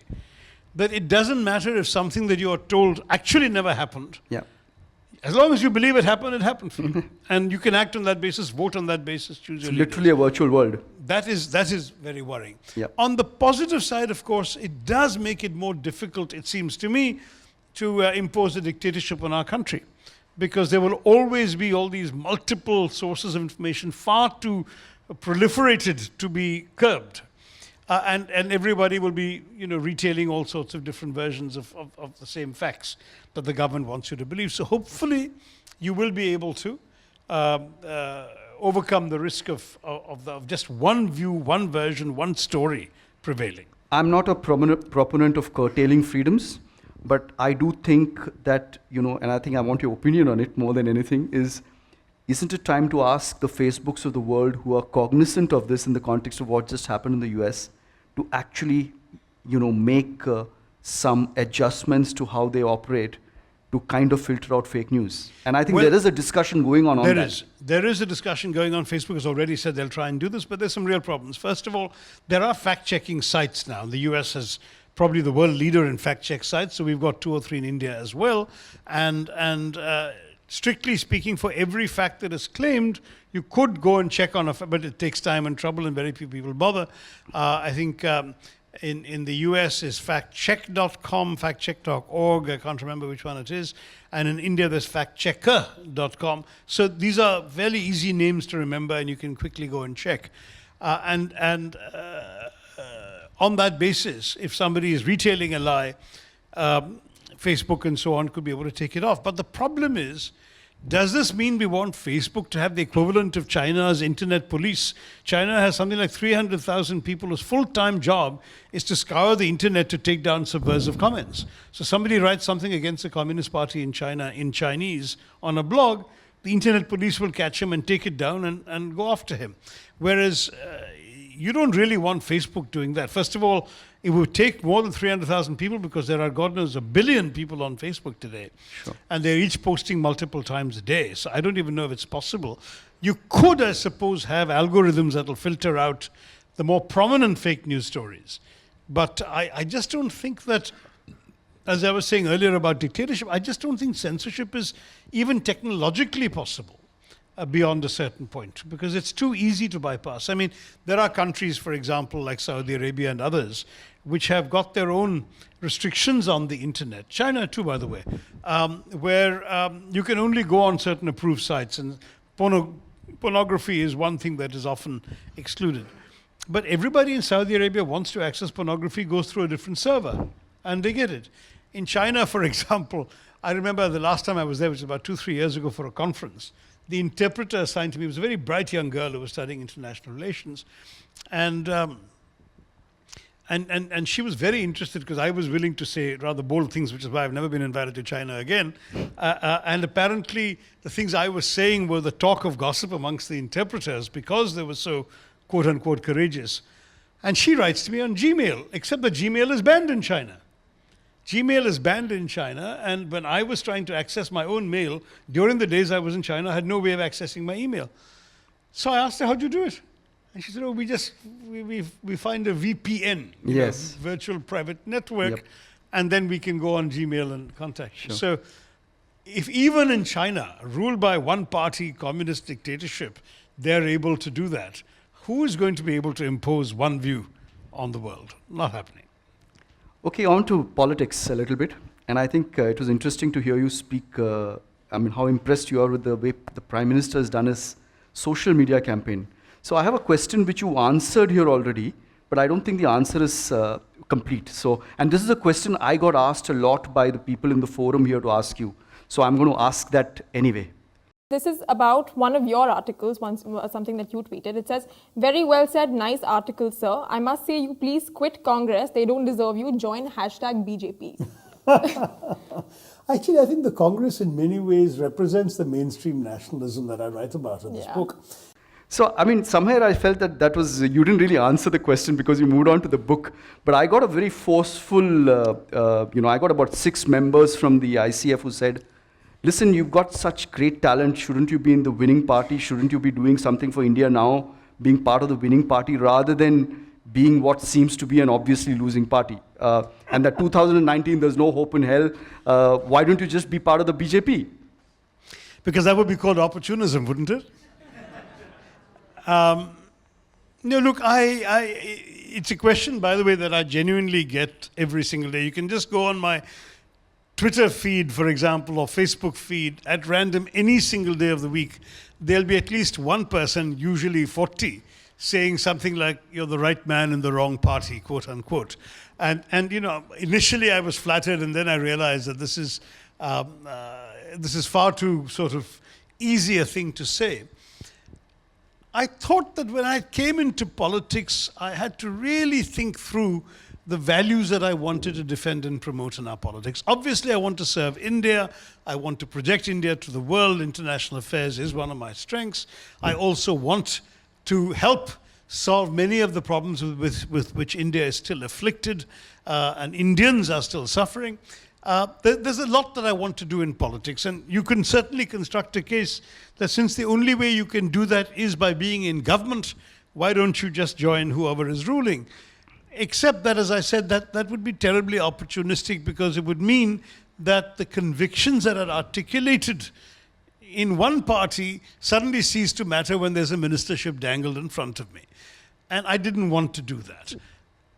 That it doesn't matter if something that you are told actually never happened. Yeah. As long as you believe it happened for you. And you can act on that basis, vote on that basis, choose your leaders. Literally a virtual world. That is very worrying. Yeah. On the positive side, of course, it does make it more difficult, it seems to me, to impose a dictatorship on our country. Because there will always be all these multiple sources of information, far too proliferated to be curbed. And everybody will be, retailing all sorts of different versions of the same facts that the government wants you to believe. So hopefully you will be able to overcome the risk of just one view, one version, one story prevailing. I'm not a proponent of curtailing freedoms, but I do think that, and I think I want your opinion on it more than anything, isn't it time to ask the Facebooks of the world who are cognizant of this in the context of what just happened in the US to actually, make some adjustments to how they operate to kind of filter out fake news? And I think there is a discussion going on that. There is a discussion going on. Facebook has already said they'll try and do this, but there's some real problems. First of all, there are fact-checking sites now. The US has probably the world leader in fact-check sites, so we've got 2 or 3 in India as well. And strictly speaking, for every fact that is claimed, you could go and check on but it takes time and trouble, and very few people bother. I think in the US is factcheck.com, factcheck.org, I can't remember which one it is. And in India, there's factchecker.com. So these are fairly easy names to remember, and you can quickly go and check. On that basis, if somebody is retailing a lie, Facebook and so on could be able to take it off. But the problem is, does this mean we want Facebook to have the equivalent of China's internet police? China has something like 300,000 people whose full-time job is to scour the internet to take down subversive comments. So somebody writes something against the Communist Party in China in Chinese on a blog, the internet police will catch him and take it down and go after him. Whereas you don't really want Facebook doing that. First of all, it would take more than 300,000 people, because there are, God knows, 1 billion people on Facebook today. Sure. And they're each posting multiple times a day. So I don't even know if it's possible. You could, I suppose, have algorithms that will filter out the more prominent fake news stories. But I just don't think that, as I was saying earlier about dictatorship, I just don't think censorship is even technologically possible. Beyond a certain point, because it's too easy to bypass. I mean, there are countries, for example, like Saudi Arabia and others, which have got their own restrictions on the internet. China too, by the way, where you can only go on certain approved sites, and pornography is one thing that is often excluded. But everybody in Saudi Arabia wants to access pornography, goes through a different server, and they get it. In China, for example, I remember the last time I was there, which was about 2-3 years ago, for a conference. The interpreter assigned to me was a very bright young girl who was studying international relations. And she was very interested, because I was willing to say rather bold things, which is why I've never been invited to China again. And apparently the things I was saying were the talk of gossip amongst the interpreters, because they were so quote-unquote courageous. And she writes to me on Gmail, except that Gmail is banned in China. Gmail is banned in China, and when I was trying to access my own mail, during the days I was in China, I had no way of accessing my email. So I asked her, how'd you do it? And she said, oh, we find a VPN, Yes. virtual private network, Yep. and then we can go on Gmail and contact you. Sure. So if even in China, ruled by one-party communist dictatorship, they're able to do that, who is going to be able to impose one view on the world? Not happening. Okay, on to politics a little bit. And I think it was interesting to hear you speak, how impressed you are with the way the Prime Minister has done his social media campaign. So I have a question which you answered here already, but I don't think the answer is complete. So, and this is a question I got asked a lot by the people in the forum here to ask you. So I'm going to ask that anyway. This is about one of your articles, something that you tweeted. It says, "Very well said, nice article, sir. I must say you please quit Congress. They don't deserve you. Join #BJP. Actually, I think the Congress in many ways represents the mainstream nationalism that I write about in this book. So, I mean, somewhere I felt that you didn't really answer the question because you moved on to the book. But I got a very forceful, I got about 6 members from the ICF who said, listen, you've got such great talent. Shouldn't you be in the winning party? Shouldn't you be doing something for India now, being part of the winning party rather than being what seems to be an obviously losing party? And that 2019, there's no hope in hell. Why don't you just be part of the BJP? Because that would be called opportunism, wouldn't it? No, look, it's a question, by the way, that I genuinely get every single day. You can just go on my Twitter feed, for example, or Facebook feed at random any single day of the week. There'll be at least one person, usually 40, saying something like, "You're the right man in the wrong party," quote unquote. And initially I was flattered, and then I realized that this is far too sort of easy a thing to say. I thought that when I came into politics, I had to really think through the values that I wanted to defend and promote in our politics. Obviously, I want to serve India. I want to project India to the world. International affairs is one of my strengths. I also want to help solve many of the problems with which India is still afflicted, and Indians are still suffering. There's a lot that I want to do in politics, and you can certainly construct a case that since the only way you can do that is by being in government, why don't you just join whoever is ruling? Except that, as I said, that would be terribly opportunistic, because it would mean that the convictions that are articulated in one party suddenly cease to matter when there's a ministership dangled in front of me. And I didn't want to do that.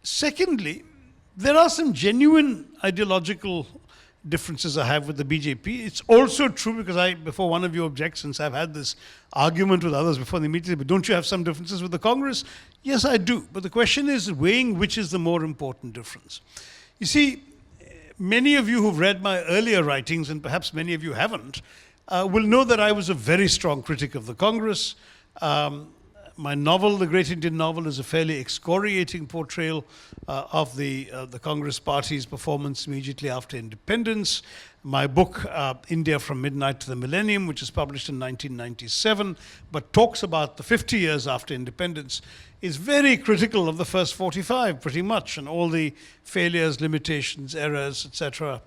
Secondly, there are some genuine ideological differences I have with the BJP. It's also true, because before one of your objections, I've had this argument with others before the meeting, but don't you have some differences with the Congress? Yes, I do. But the question is weighing which is the more important difference. You see, many of you who've read my earlier writings, and perhaps many of you haven't, will know that I was a very strong critic of the Congress. My novel, The Great Indian Novel, is a fairly excoriating portrayal of the Congress Party's performance immediately after independence. My book, India from Midnight to the Millennium, which was published in 1997, but talks about the 50 years after independence, is very critical of the first 45, pretty much, and all the failures, limitations, errors, etc.,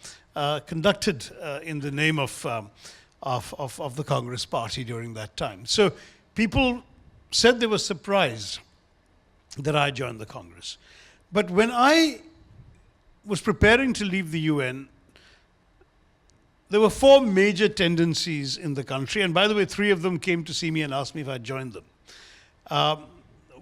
conducted in the name of the Congress Party during that time. So people said they were surprised that I joined the Congress. But when I was preparing to leave the UN, there were 4 major tendencies in the country. And by the way, 3 of them came to see me and asked me if I joined them.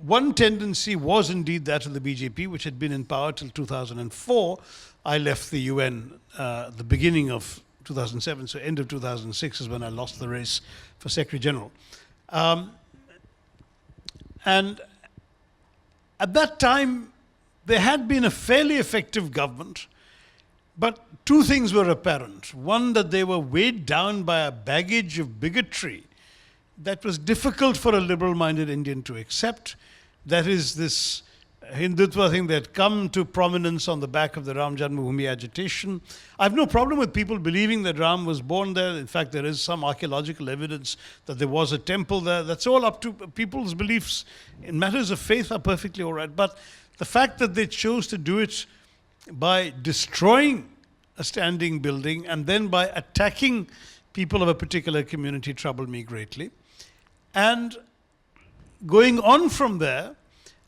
One tendency was indeed that of the BJP, which had been in power till 2004. I left the UN the beginning of 2007, so end of 2006 is when I lost the race for Secretary General. And at that time, there had been a fairly effective government, but 2 things were apparent. One, that they were weighed down by a baggage of bigotry that was difficult for a liberal-minded Indian to accept. That is this Hindutva thing that had come to prominence on the back of the Ram Janmabhoomi agitation. I have no problem with people believing that Ram was born there. In fact, there is some archaeological evidence that there was a temple there. That's all up to people's beliefs. In matters of faith are perfectly all right. But the fact that they chose to do it by destroying a standing building and then by attacking people of a particular community troubled me greatly. And going on from there,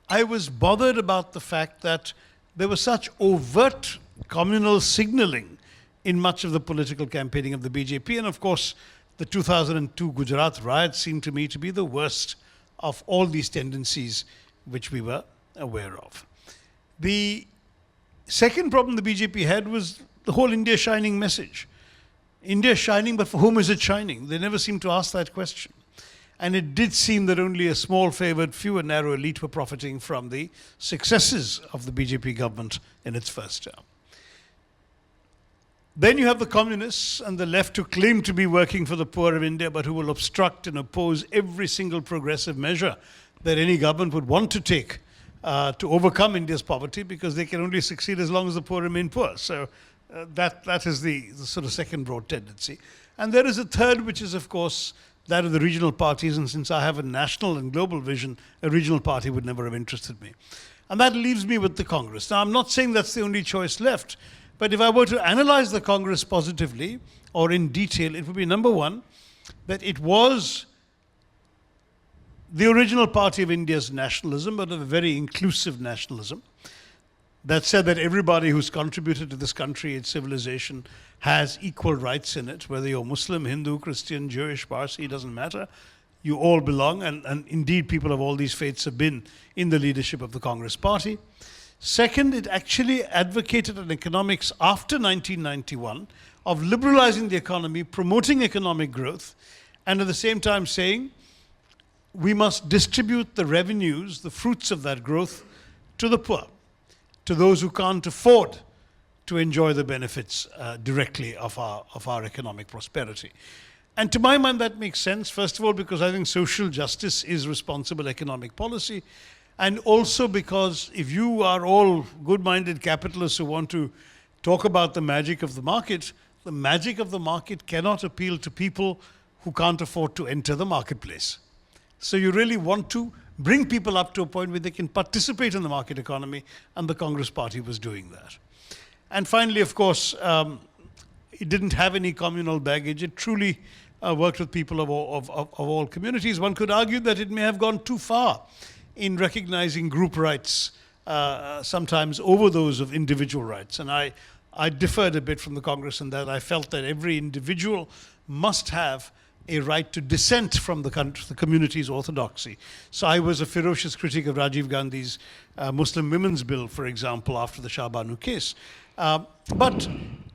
I was bothered about the fact that there was such overt communal signaling in much of the political campaigning of the BJP. And of course, the 2002 Gujarat riots seemed to me to be the worst of all these tendencies which we were aware of. The second problem the BJP had was the whole India shining message. India shining, but for whom is it shining? They never seemed to ask that question. And it did seem that only a small favoured, few and narrow elite were profiting from the successes of the BJP government in its first term. Then you have the communists and the left who claim to be working for the poor of India, but who will obstruct and oppose every single progressive measure that any government would want to take to overcome India's poverty, because they can only succeed as long as the poor remain poor. So that is the sort of second broad tendency. And there is a third, which is, of course, that of the regional parties. And since I have a national and global vision, a regional party would never have interested me. And that leaves me with the Congress. Now, I'm not saying that's the only choice left, but if I were to analyze the Congress positively or in detail, it would be, number one, that it was the original party of India's nationalism, but of a very inclusive nationalism, that said that everybody who's contributed to this country, its civilization, has equal rights in it, whether you're Muslim, Hindu, Christian, Jewish, Parsi, doesn't matter. You all belong, and indeed people of all these faiths have been in the leadership of the Congress party. Second, it actually advocated an economics after 1991 of liberalizing the economy, promoting economic growth, and at the same time saying we must distribute the revenues, the fruits of that growth, to the poor, to those who can't afford to enjoy the benefits directly of our economic prosperity. And to my mind, that makes sense, first of all, because I think social justice is responsible economic policy, and also because if you are all good-minded capitalists who want to talk about the magic of the market cannot appeal to people who can't afford to enter the marketplace. So you really want to bring people up to a point where they can participate in the market economy, and the Congress party was doing that. And finally, of course, it didn't have any communal baggage. It truly worked with people of all communities. One could argue that it may have gone too far in recognizing group rights, sometimes over those of individual rights. And I differed a bit from the Congress in that I felt that every individual must have a right to dissent from the community's orthodoxy. So I was a ferocious critic of Rajiv Gandhi's Muslim Women's Bill, for example, after the Shah Banu case. But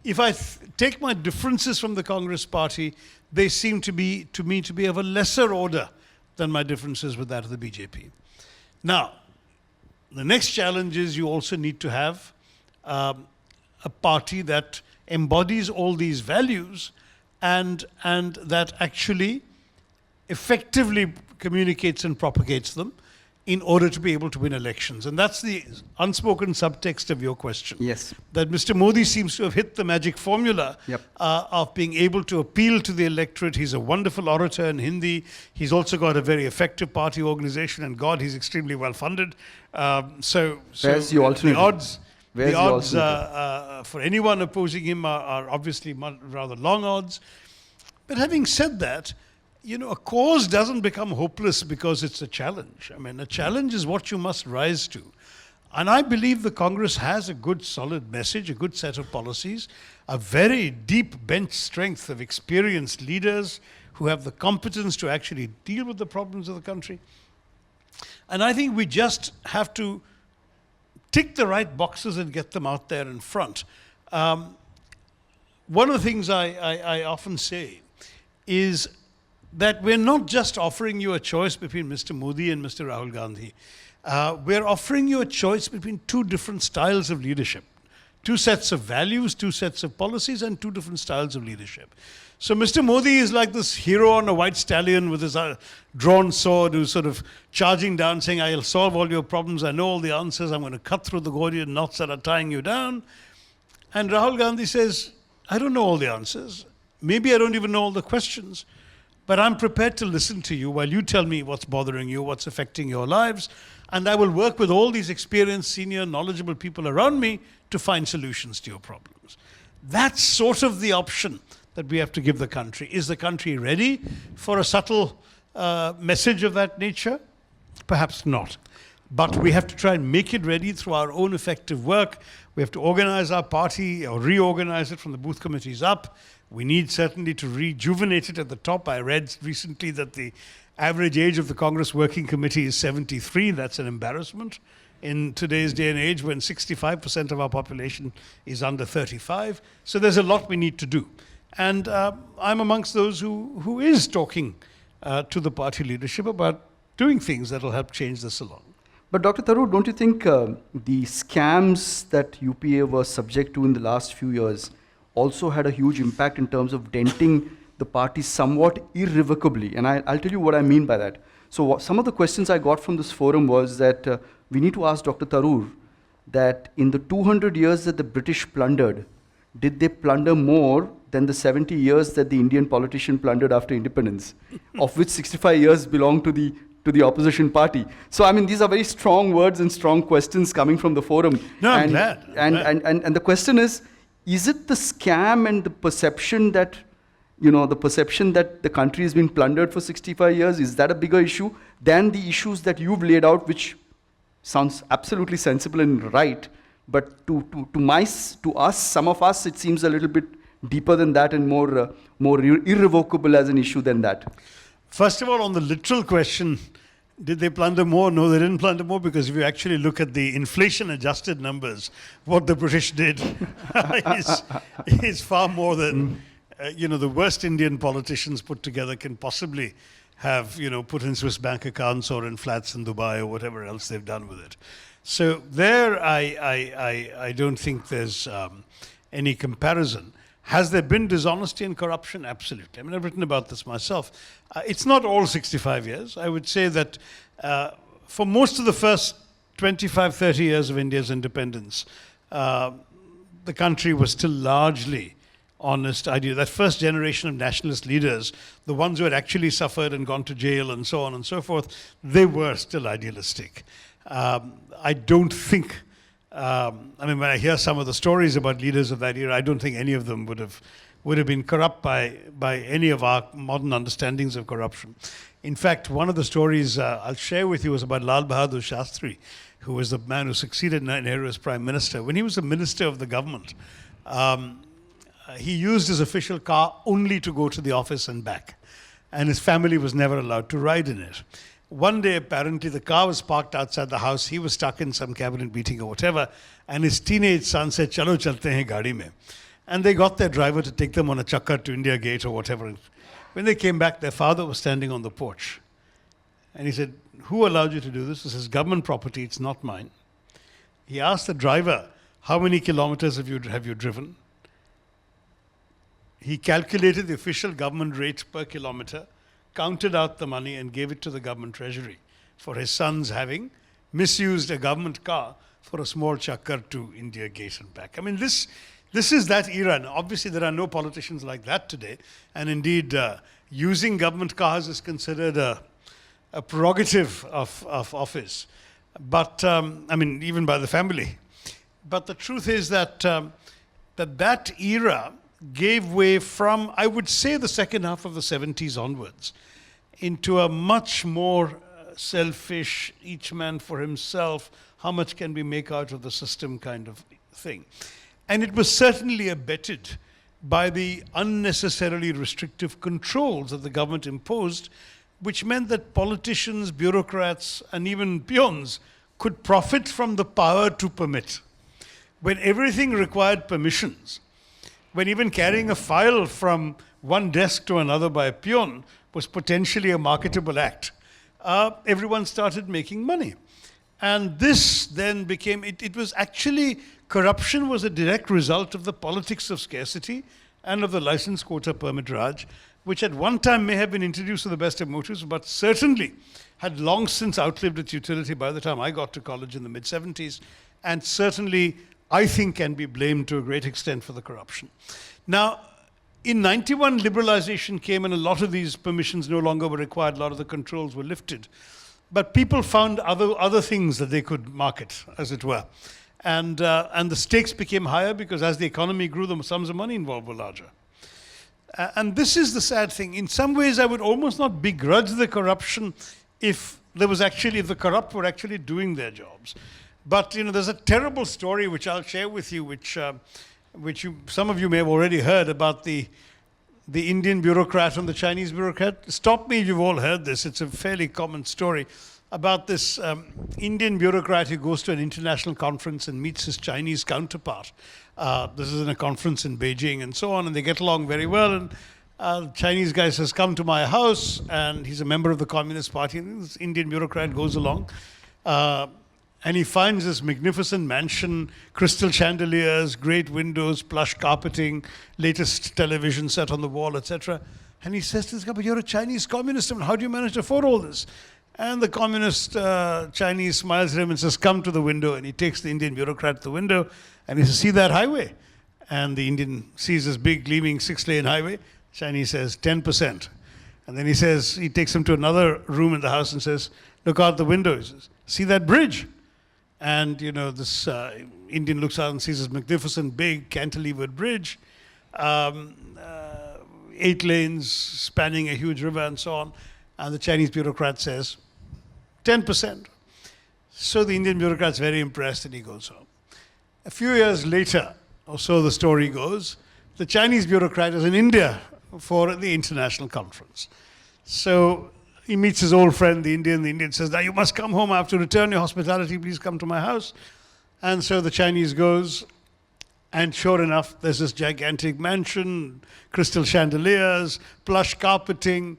if I take my differences from the Congress party, they seem to me to be of a lesser order than my differences with that of the BJP. Now, the next challenge is you also need to have a party that embodies all these values and that actually effectively communicates and propagates them in order to be able to win elections. And that's the unspoken subtext of your question. Yes. That Mr. Modi seems to have hit the magic formula of being able to appeal to the electorate. He's a wonderful orator in Hindi. He's also got a very effective party organization, and God, he's extremely well funded. So Where's the alternative? The odds for anyone opposing him are obviously rather long odds. But having said that, you know, a cause doesn't become hopeless because it's a challenge. I mean, a challenge is what you must rise to. And I believe the Congress has a good, solid message, a good set of policies, a very deep bench strength of experienced leaders who have the competence to actually deal with the problems of the country. And I think we just have to tick the right boxes and get them out there in front. One of the things I often say is that we're not just offering you a choice between Mr. Modi and Mr. Rahul Gandhi. We're offering you a choice between two different styles of leadership, two sets of values, two sets of policies, and two different styles of leadership. So Mr. Modi is like this hero on a white stallion with his drawn sword who's sort of charging down saying, I'll solve all your problems, I know all the answers, I'm going to cut through the Gordian knots that are tying you down. And Rahul Gandhi says, I don't know all the answers. Maybe I don't even know all the questions. But I'm prepared to listen to you while you tell me what's bothering you, what's affecting your lives, and I will work with all these experienced, senior, knowledgeable people around me to find solutions to your problems. That's sort of the option that we have to give the country. Is the country ready for a subtle message of that nature? Perhaps not. But we have to try and make it ready through our own effective work. We have to organize our party or reorganize it from the booth committees up. We need certainly to rejuvenate it at the top. I read recently that the average age of the Congress Working Committee is 73. That's an embarrassment in today's day and age when 65% of our population is under 35. So there's a lot we need to do. And I'm amongst those who is talking to the party leadership about doing things that will help change this along. But Dr. Tharoor, don't you think the scams that UPA was subject to in the last few years also had a huge impact in terms of denting the party somewhat irrevocably. And I'll tell you what I mean by that. So some of the questions I got from this forum was that we need to ask Dr. Tharoor that in the 200 years that the British plundered, did they plunder more than the 70 years that the Indian politician plundered after independence, of which 65 years belong to the opposition party? So, I mean, these are very strong words and strong questions coming from the forum. No, I'm and, glad. And the question is it the scam and the perception that, the country has been plundered for 65 years, is that a bigger issue than the issues that you've laid out, which sounds absolutely sensible and right, but to us, some of us, it seems a little bit deeper than that and more irrevocable as an issue than that. First of all, on the literal question, did they plunder more? No, they didn't plunder more, because if you actually look at the inflation-adjusted numbers, what the British did is far more than the worst Indian politicians put together can possibly have put in Swiss bank accounts or in flats in Dubai or whatever else they've done with it. So there, I don't think there's any comparison. Has there been dishonesty and corruption? Absolutely. I mean, I've written about this myself. It's not all 65 years. I would say that for most of the first 25, 30 years of India's independence, the country was still largely honest idea. That first generation of nationalist leaders, the ones who had actually suffered and gone to jail and so on and so forth, they were still idealistic. I don't think, when I hear some of the stories about leaders of that era, I don't think any of them would have been corrupt by any of our modern understandings of corruption. In fact, one of the stories I'll share with you was about Lal Bahadur Shastri, who was the man who succeeded Nehru as Prime Minister. When he was a minister of the government, he used his official car only to go to the office and back, and his family was never allowed to ride in it. One day, apparently, the car was parked outside the house. He was stuck in some cabinet meeting or whatever, and his teenage son said, "Chalo chalte hain gaadi mein." And they got their driver to take them on a chakkar to India Gate or whatever. When they came back, their father was standing on the porch. And he said, "Who allowed you to do this? This is government property, it's not mine." He asked the driver, "How many kilometers have you driven?" He calculated the official government rate per kilometer, counted out the money and gave it to the government treasury for his sons having misused a government car for a small chakkar to India Gate and back. I mean, this is that era. And obviously, there are no politicians like that today. And indeed, using government cars is considered a prerogative of office. But, even by the family. But the truth is that that era gave way from, I would say, the second half of the 70s onwards into a much more selfish, each man for himself, how much can we make out of the system kind of thing. And it was certainly abetted by the unnecessarily restrictive controls that the government imposed, which meant that politicians, bureaucrats, and even peons could profit from the power to permit. When everything required permissions, when even carrying a file from one desk to another by a peon was potentially a marketable act, everyone started making money. And this then became, it was actually, corruption was a direct result of the politics of scarcity and of the license quota permit Raj, which at one time may have been introduced with the best of motives, but certainly had long since outlived its utility by the time I got to college in the mid-70s, and certainly I think can be blamed to a great extent for the corruption. Now, in 91, liberalization came and a lot of these permissions no longer were required, a lot of the controls were lifted. But people found other things that they could market, as it were. And the stakes became higher because as the economy grew, the sums of money involved were larger. And this is the sad thing. In some ways, I would almost not begrudge the corruption if the corrupt were actually doing their jobs. But there's a terrible story which I'll share with you, which some of you may have already heard about the Indian bureaucrat and the Chinese bureaucrat. Stop me if you've all heard this. It's a fairly common story about this Indian bureaucrat who goes to an international conference and meets his Chinese counterpart. This is in a conference in Beijing and so on, and they get along very well. And the Chinese guy says, "Come to my house," and he's a member of the Communist Party. And this Indian bureaucrat goes along. and he finds this magnificent mansion, crystal chandeliers, great windows, plush carpeting, latest television set on the wall, etc. And he says to this guy, but you're a Chinese communist, and how do you manage to afford all this? And the communist Chinese smiles at him and says, come to the window. And he takes the Indian bureaucrat to the window, and he says, see that highway? And the Indian sees this big gleaming 6-lane highway. Chinese says, 10%. And then he takes him to another room in the house and says, look out the window. He says, see that bridge? And, this Indian looks out and sees this magnificent, big, cantilevered bridge, 8 lanes spanning a huge river and so on. And the Chinese bureaucrat says, 10%. So the Indian bureaucrat's very impressed and he goes home. A few years later, or so the story goes, the Chinese bureaucrat is in India for the international conference. So he meets his old friend, the Indian. The Indian says, now you must come home. I have to return your hospitality. Please come to my house. And so the Chinese goes, and sure enough, there's this gigantic mansion, crystal chandeliers, plush carpeting,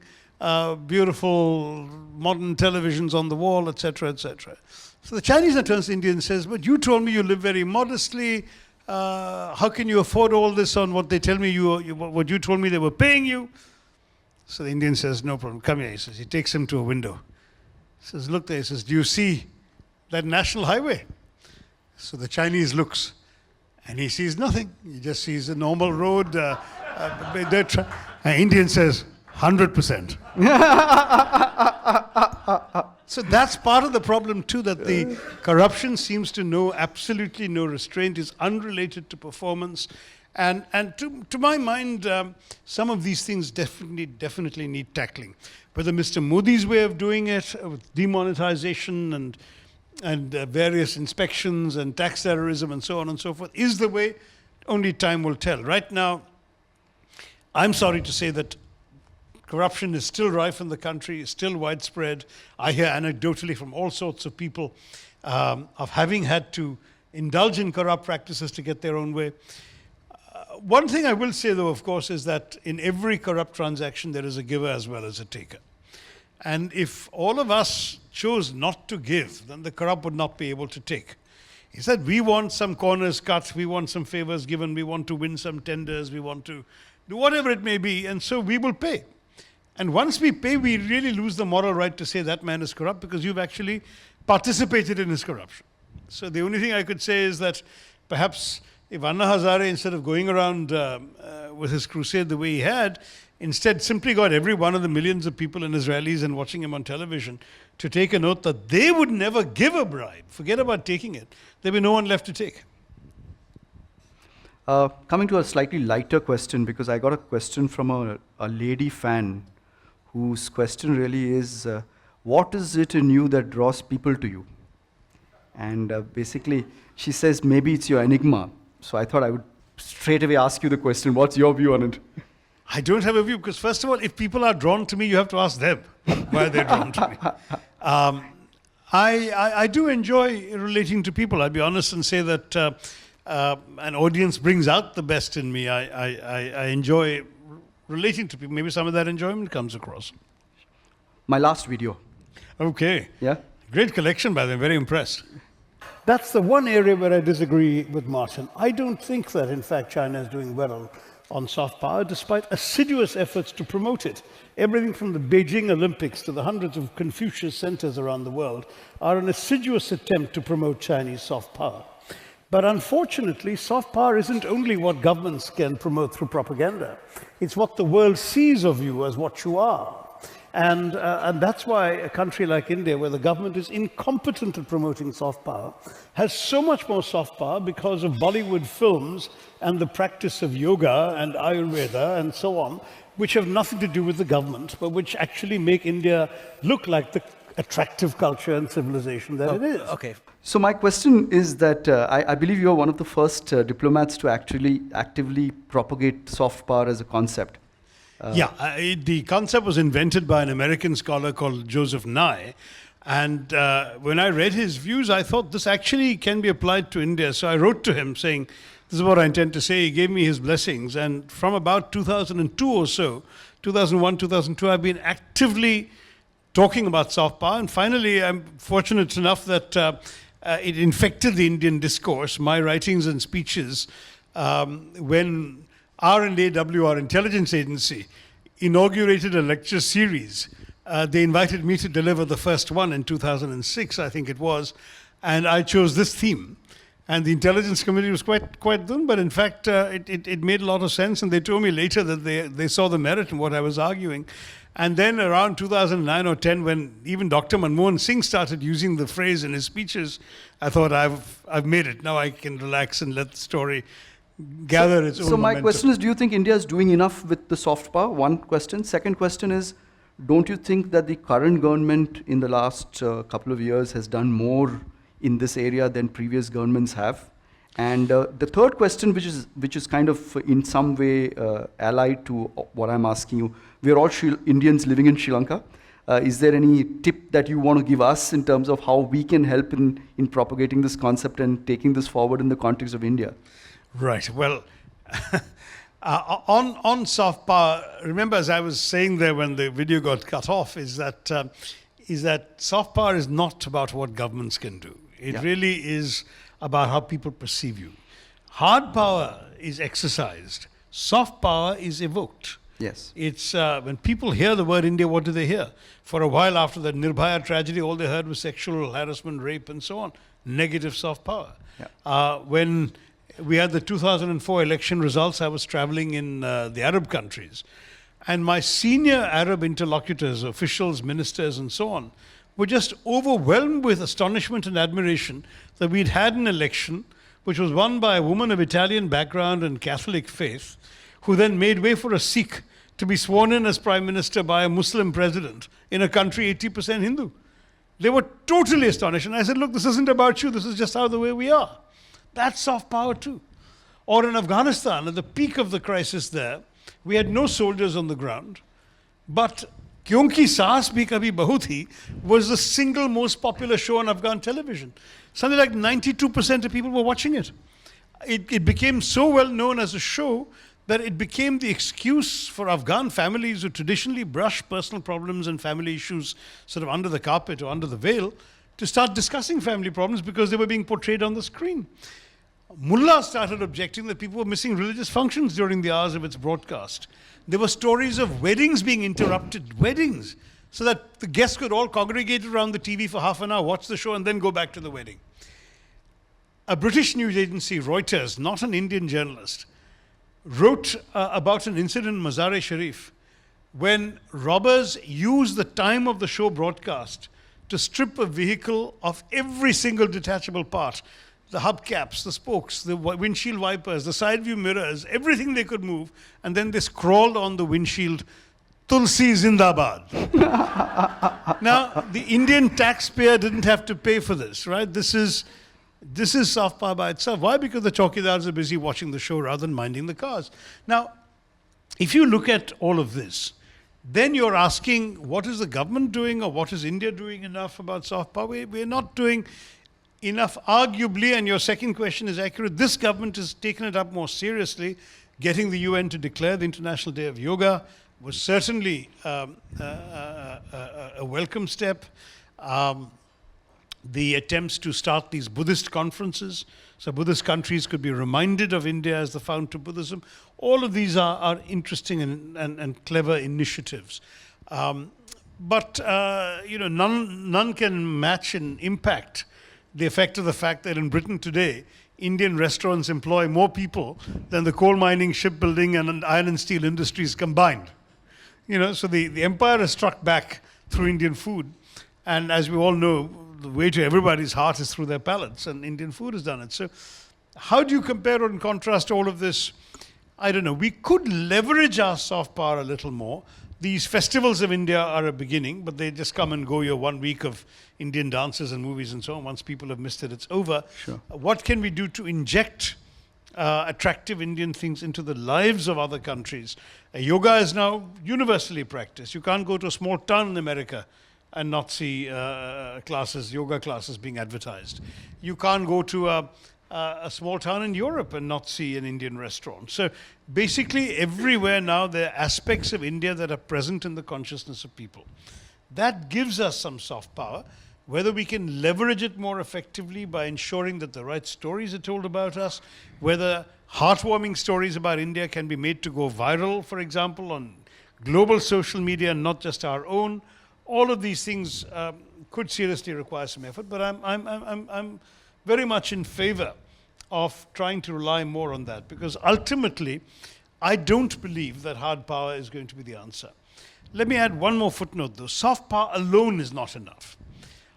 beautiful modern televisions on the wall, etc., etc. So the Chinese then turns to the Indian and says, but you told me you live very modestly. How can you afford all this on what they tell me what you told me they were paying you? So the Indian says, no problem, come here. He says, he takes him to a window. He says, look there. He says, do you see that national highway? So the Chinese looks, and he sees nothing. He just sees a normal road. And Indian says, 100%. So that's part of the problem too, that the corruption seems to know absolutely no restraint, is unrelated to performance. And to my mind, some of these things definitely need tackling. Whether Mr. Modi's way of doing it, with demonetization and various inspections and tax terrorism and so on and so forth, is the way, only time will tell. Right now, I'm sorry to say that corruption is still rife in the country, is still widespread. I hear anecdotally from all sorts of people of having had to indulge in corrupt practices to get their own way. One thing I will say, though, of course, is that in every corrupt transaction, there is a giver as well as a taker. And if all of us chose not to give, then the corrupt would not be able to take. He said, we want some corners cut, we want some favors given, we want to win some tenders, we want to do whatever it may be, and so we will pay. And once we pay, we really lose the moral right to say that man is corrupt, because you've actually participated in his corruption. So the only thing I could say is that perhaps if Anna Hazare, instead of going around with his crusade the way he had, instead simply got every one of the millions of people in Israelis and watching him on television to take a note that they would never give a bribe, forget about taking it, there'd be no one left to take. Coming to a slightly lighter question, because I got a question from a lady fan whose question really is, what is it in you that draws people to you? And basically, she says, maybe it's your enigma. So I thought I would straight away ask you the question, what's your view on it? I don't have a view, because first of all, if people are drawn to me, you have to ask them why they're drawn to me. I do enjoy relating to people. I'll be honest and say that an audience brings out the best in me. I enjoy relating to people. Maybe some of that enjoyment comes across. My last video. Okay. Yeah? Great collection, by the way. Very impressed. That's the one area where I disagree with Martin. I don't think that, in fact, China is doing well on soft power, despite assiduous efforts to promote it. Everything from the Beijing Olympics to the hundreds of Confucius centers around the world are an assiduous attempt to promote Chinese soft power. But unfortunately, soft power isn't only what governments can promote through propaganda. It's what the world sees of you as what you are. And that's why a country like India, where the government is incompetent at promoting soft power, has so much more soft power because of Bollywood films and the practice of yoga and Ayurveda and so on, which have nothing to do with the government, but which actually make India look like the attractive culture and civilization that it is. Okay. So my question is that I believe you are one of the first diplomats to actually actively propagate soft power as a concept. The concept was invented by an American scholar called Joseph Nye. And when I read his views, I thought this actually can be applied to India. So I wrote to him saying, this is what I intend to say. He gave me his blessings. And from about 2002 or so, 2001, 2002, I've been actively talking about soft power. And finally, I'm fortunate enough that it infected the Indian discourse, my writings and speeches, when R&AW, our intelligence agency, inaugurated a lecture series. They invited me to deliver the first one in 2006, I think it was, and I chose this theme. And the intelligence committee was quite done, but in fact, it made a lot of sense, and they told me later that they saw the merit in what I was arguing. And then around 2009 or 10, when even Dr. Manmohan Singh started using the phrase in his speeches, I thought, I've made it. Now I can relax and let the story gather its own So my momentum. question is, do you think India is doing enough with the soft power? One question. Second question is, don't you think that the current government in the last couple of years has done more in this area than previous governments have? And the third question, which is kind of in some way allied to what I'm asking you, we are all Indians living in Sri Lanka. Is there any tip that you want to give us in terms of how we can help in propagating this concept and taking this forward in the context of India? Right. Well, on soft power, remember, as I was saying there when the video got cut off, is that soft power is not about what governments can do. It really is about how people perceive you. Hard power is exercised. Soft power is evoked. Yes. It's when people hear the word India, what do they hear? For a while after the Nirbhaya tragedy, all they heard was sexual harassment, rape, and so on. Negative soft power. Yeah. When we had the 2004 election results, I was traveling in the Arab countries. And my senior Arab interlocutors, officials, ministers, and so on, were just overwhelmed with astonishment and admiration that we'd had an election which was won by a woman of Italian background and Catholic faith, who then made way for a Sikh to be sworn in as prime minister by a Muslim president in a country 80% Hindu. They were totally astonished. And I said, look, this isn't about you. This is just how the way we are. That's soft power too. Or in Afghanistan, at the peak of the crisis there, we had no soldiers on the ground, but Kyonki Saas Bhi Kabhi Bahu Thi was the single most popular show on Afghan television. Something like 92% of people were watching it. It became so well known as a show that it became the excuse for Afghan families who traditionally brush personal problems and family issues sort of under the carpet or under the veil to start discussing family problems because they were being portrayed on the screen. Mullah started objecting that people were missing religious functions during the hours of its broadcast. There were stories of weddings being interrupted, weddings, so that the guests could all congregate around the TV for half an hour, watch the show, and then go back to the wedding. A British news agency, Reuters, not an Indian journalist, wrote about an incident in Mazar-e-Sharif when robbers used the time of the show broadcast to strip a vehicle of every single detachable part. The hubcaps, the spokes, the windshield wipers, the side view mirrors, everything they could move, and then they scrawled on the windshield, Tulsi Zindabad. Now, the Indian taxpayer didn't have to pay for this, right? This is soft power by itself. Why? Because the chowkidars are busy watching the show rather than minding the cars. Now, if you look at all of this, then you're asking, what is the government doing or what is India doing enough about soft power? We're not doing enough, arguably, and your second question is accurate. This government has taken it up more seriously. Getting the UN to declare the International Day of Yoga was certainly a welcome step. The attempts to start these Buddhist conferences, so Buddhist countries could be reminded of India as the fount of Buddhism. All of these are interesting and clever initiatives. But none can match in impact the effect of the fact that in Britain today, Indian restaurants employ more people than the coal mining, shipbuilding, and iron and steel industries combined. So the empire has struck back through Indian food. And as we all know, the way to everybody's heart is through their palates, and Indian food has done it. So how do you compare and contrast all of this? I don't know. We could leverage our soft power a little more. These festivals of India are a beginning, but they just come and go. Your 1 week of Indian dances and movies and so on. Once people have missed it, it's over. Sure. What can we do to inject attractive Indian things into the lives of other countries? Yoga is now universally practiced. You can't go to a small town in America and not see yoga classes being advertised. You can't go to a small town in Europe and not see an Indian restaurant. So basically everywhere now there are aspects of India that are present in the consciousness of people. That gives us some soft power. whether we can leverage it more effectively by ensuring that the right stories are told about us, whether heartwarming stories about India can be made to go viral, for example, on global social media, not just our own. All of these things could seriously require some effort, but I'm very much in favor of trying to rely more on that, because ultimately, I don't believe that hard power is going to be the answer. Let me add one more footnote though. Soft power alone is not enough.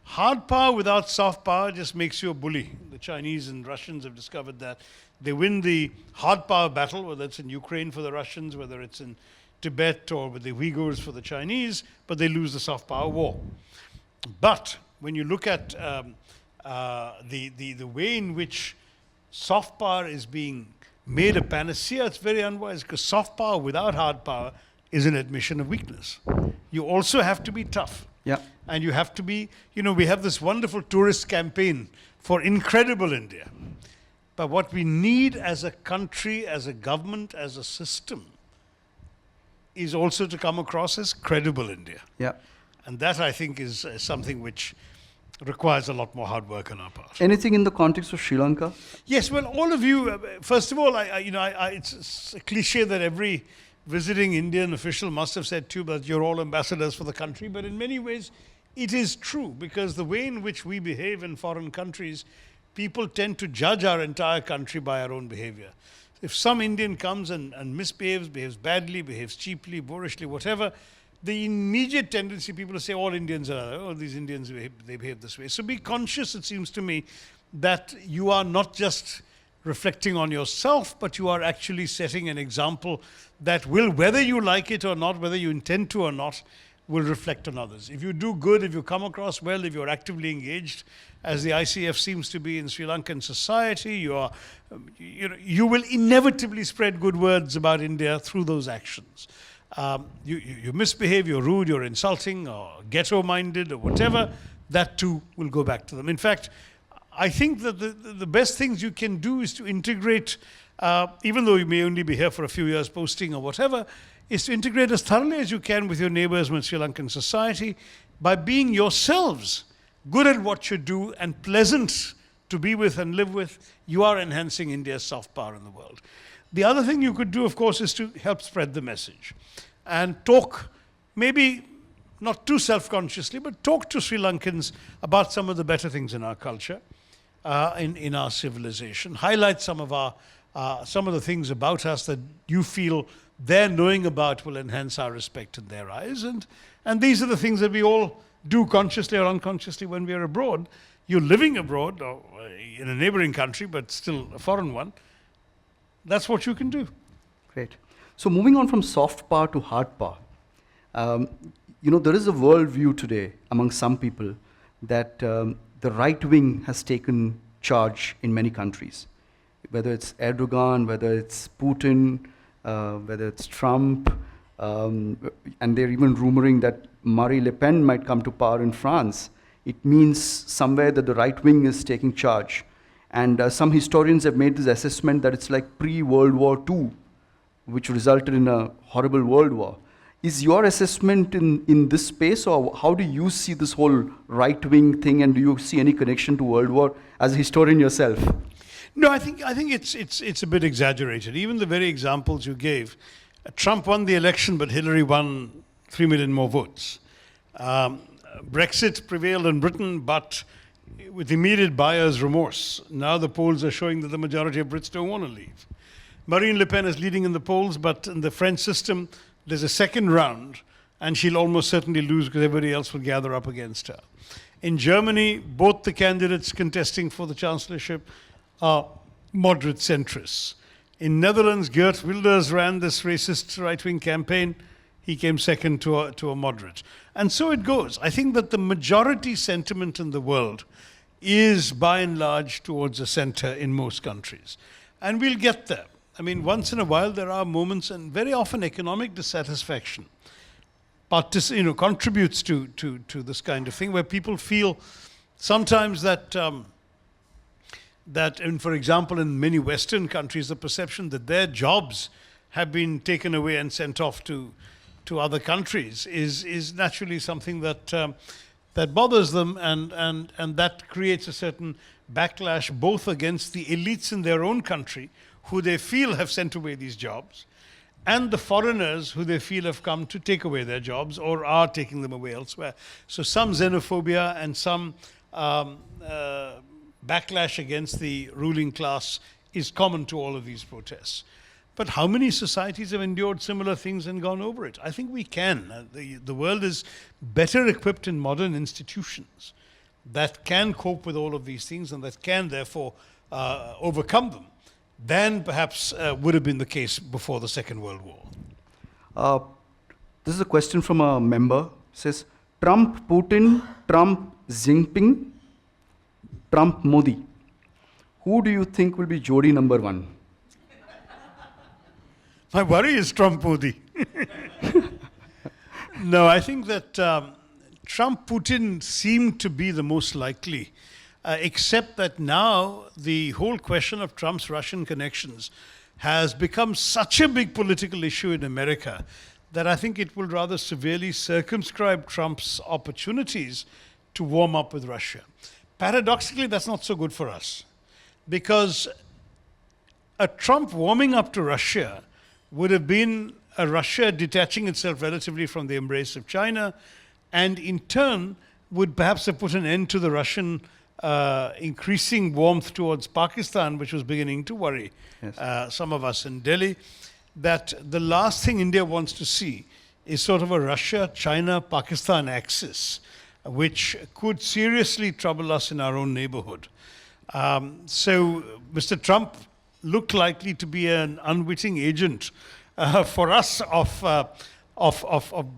Hard power without soft power just makes you a bully. The Chinese and Russians have discovered that. They win the hard power battle, whether it's in Ukraine for the Russians, whether it's in Tibet or with the Uyghurs for the Chinese, but they lose the soft power war. But when you look at the way in which soft power is being made a panacea, it's very unwise, because soft power without hard power is an admission of weakness. You also have to be tough. Yeah. And you have to be, we have this wonderful tourist campaign for incredible India. But what we need as a country, as a government, as a system, is also to come across as credible India. Yeah. And that, I think, is something which requires a lot more hard work on our part. Anything in the context of Sri Lanka? Yes, well, all of you, first of all, it's a cliche that every visiting Indian official must have said to you that you're all ambassadors for the country, but in many ways, it is true, because the way in which we behave in foreign countries, people tend to judge our entire country by our own behavior. If some Indian comes and misbehaves, behaves badly, behaves cheaply, boorishly, whatever, the immediate tendency people to say all Indians are, oh, these Indians, they behave this way. So be conscious, it seems to me, that you are not just reflecting on yourself, but you are actually setting an example that will, whether you like it or not, whether you intend to or not, will reflect on others. If you do good, if you come across well, if you're actively engaged, as the ICF seems to be in Sri Lankan society, you will inevitably spread good words about India through those actions. You misbehave, you're rude, you're insulting, or ghetto-minded, or whatever, that too will go back to them. In fact, I think that the best things you can do is to integrate, even though you may only be here for a few years posting or whatever, is to integrate as thoroughly as you can with your neighbors and Sri Lankan society by being yourselves good at what you do and pleasant to be with and live with. You are enhancing India's soft power in the world. The other thing you could do, of course, is to help spread the message and talk, maybe not too self-consciously, but talk to Sri Lankans about some of the better things in our culture, in our civilization. Highlight some of the things about us that you feel their knowing about will enhance our respect in their eyes. And these are the things that we all do consciously or unconsciously when we are abroad. You're living abroad or in a neighboring country, but still a foreign one. That's what you can do. Great. So moving on from soft power to hard power, there is a worldview today among some people that the right wing has taken charge in many countries, whether it's Erdogan, whether it's Putin, whether it's Trump, and they're even rumoring that Marine Le Pen might come to power in France. It means somewhere that the right wing is taking charge. And some historians have made this assessment that it's like pre-World War II, which resulted in a horrible world war. Is your assessment in this space, or how do you see this whole right-wing thing, and do you see any connection to World War as a historian yourself? No, I think it's a bit exaggerated. Even the very examples you gave, Trump won the election, but Hillary won 3 million more votes. Brexit prevailed in Britain, but with immediate buyer's remorse. Now the polls are showing that the majority of Brits don't want to leave. Marine Le Pen is leading in the polls, but in the French system, there's a second round, and she'll almost certainly lose because everybody else will gather up against her. In Germany, both the candidates contesting for the chancellorship are moderate centrists. In Netherlands, Geert Wilders ran this racist right-wing campaign. He came second to a moderate. And so it goes. I think that the majority sentiment in the world is, by and large, towards the center in most countries. And we'll get there. I mean, once in a while, there are moments, and very often economic dissatisfaction contributes to this kind of thing, where people feel sometimes that, for example, in many Western countries, the perception that their jobs have been taken away and sent off to other countries is naturally something that that bothers them, and that creates a certain backlash both against the elites in their own country, who they feel have sent away these jobs, and the foreigners who they feel have come to take away their jobs or are taking them away elsewhere. So some xenophobia and some backlash against the ruling class is common to all of these protests. But how many societies have endured similar things and gone over it? I think we can. The world is better equipped in modern institutions that can cope with all of these things and that can therefore overcome them than perhaps would have been the case before the Second World War. This is a question from a member. It says, Trump Putin, Trump Jinping, Trump Modi. Who do you think will be Jodi number one? My worry is Trump Modi. No, I think that Trump Putin seemed to be the most likely, except that now the whole question of Trump's Russian connections has become such a big political issue in America that I think it will rather severely circumscribe Trump's opportunities to warm up with Russia. Paradoxically, that's not so good for us, because a Trump warming up to Russia would have been a Russia detaching itself relatively from the embrace of China, and in turn would perhaps have put an end to the Russian increasing warmth towards Pakistan, which was beginning to worry some of us in Delhi, that the last thing India wants to see is sort of a Russia-China-Pakistan axis, which could seriously trouble us in our own neighborhood. So Mr. Trump looked likely to be an unwitting agent for us of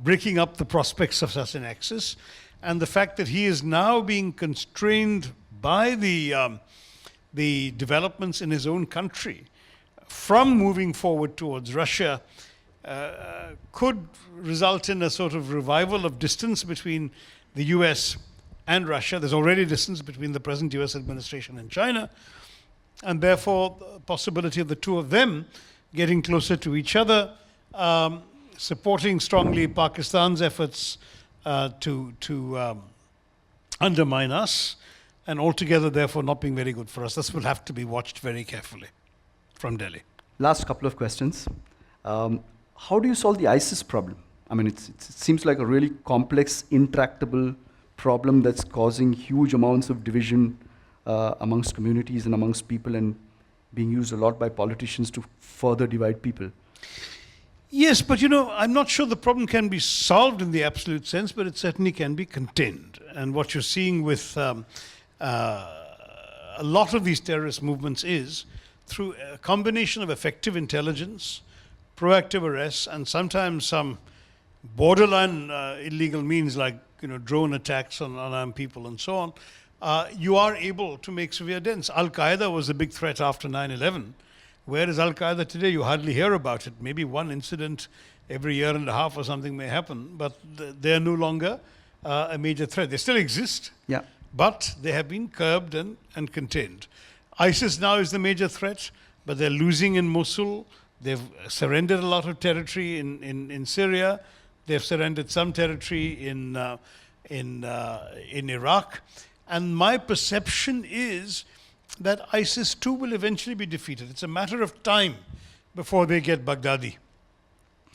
breaking up the prospects of such an axis. And the fact that he is now being constrained by the developments in his own country from moving forward towards Russia could result in a sort of revival of distance between the US and Russia. There's already distance between the present US administration and China, and therefore the possibility of the two of them getting closer to each other, supporting strongly Pakistan's efforts to undermine us, and altogether therefore not being very good for us. This will have to be watched very carefully from Delhi. Last couple of questions. How do you solve the ISIS problem? I mean, it seems like a really complex, intractable problem that's causing huge amounts of division amongst communities and amongst people, and being used a lot by politicians to further divide people. Yes, but I'm not sure the problem can be solved in the absolute sense, but it certainly can be contained. And what you're seeing with a lot of these terrorist movements is through a combination of effective intelligence, proactive arrests, and sometimes some borderline illegal means like drone attacks on unarmed people and so on, you are able to make severe dents. Al-Qaeda was a big threat after 9/11. Where is Al-Qaeda today? You hardly hear about it. Maybe one incident every year and a half or something may happen, but they are no longer a major threat. They still exist, but they have been curbed and contained. ISIS now is the major threat, but they're losing in Mosul. They've surrendered a lot of territory in Syria. They've surrendered some territory in Iraq. And my perception is that ISIS too will eventually be defeated. It's a matter of time before they get Baghdadi.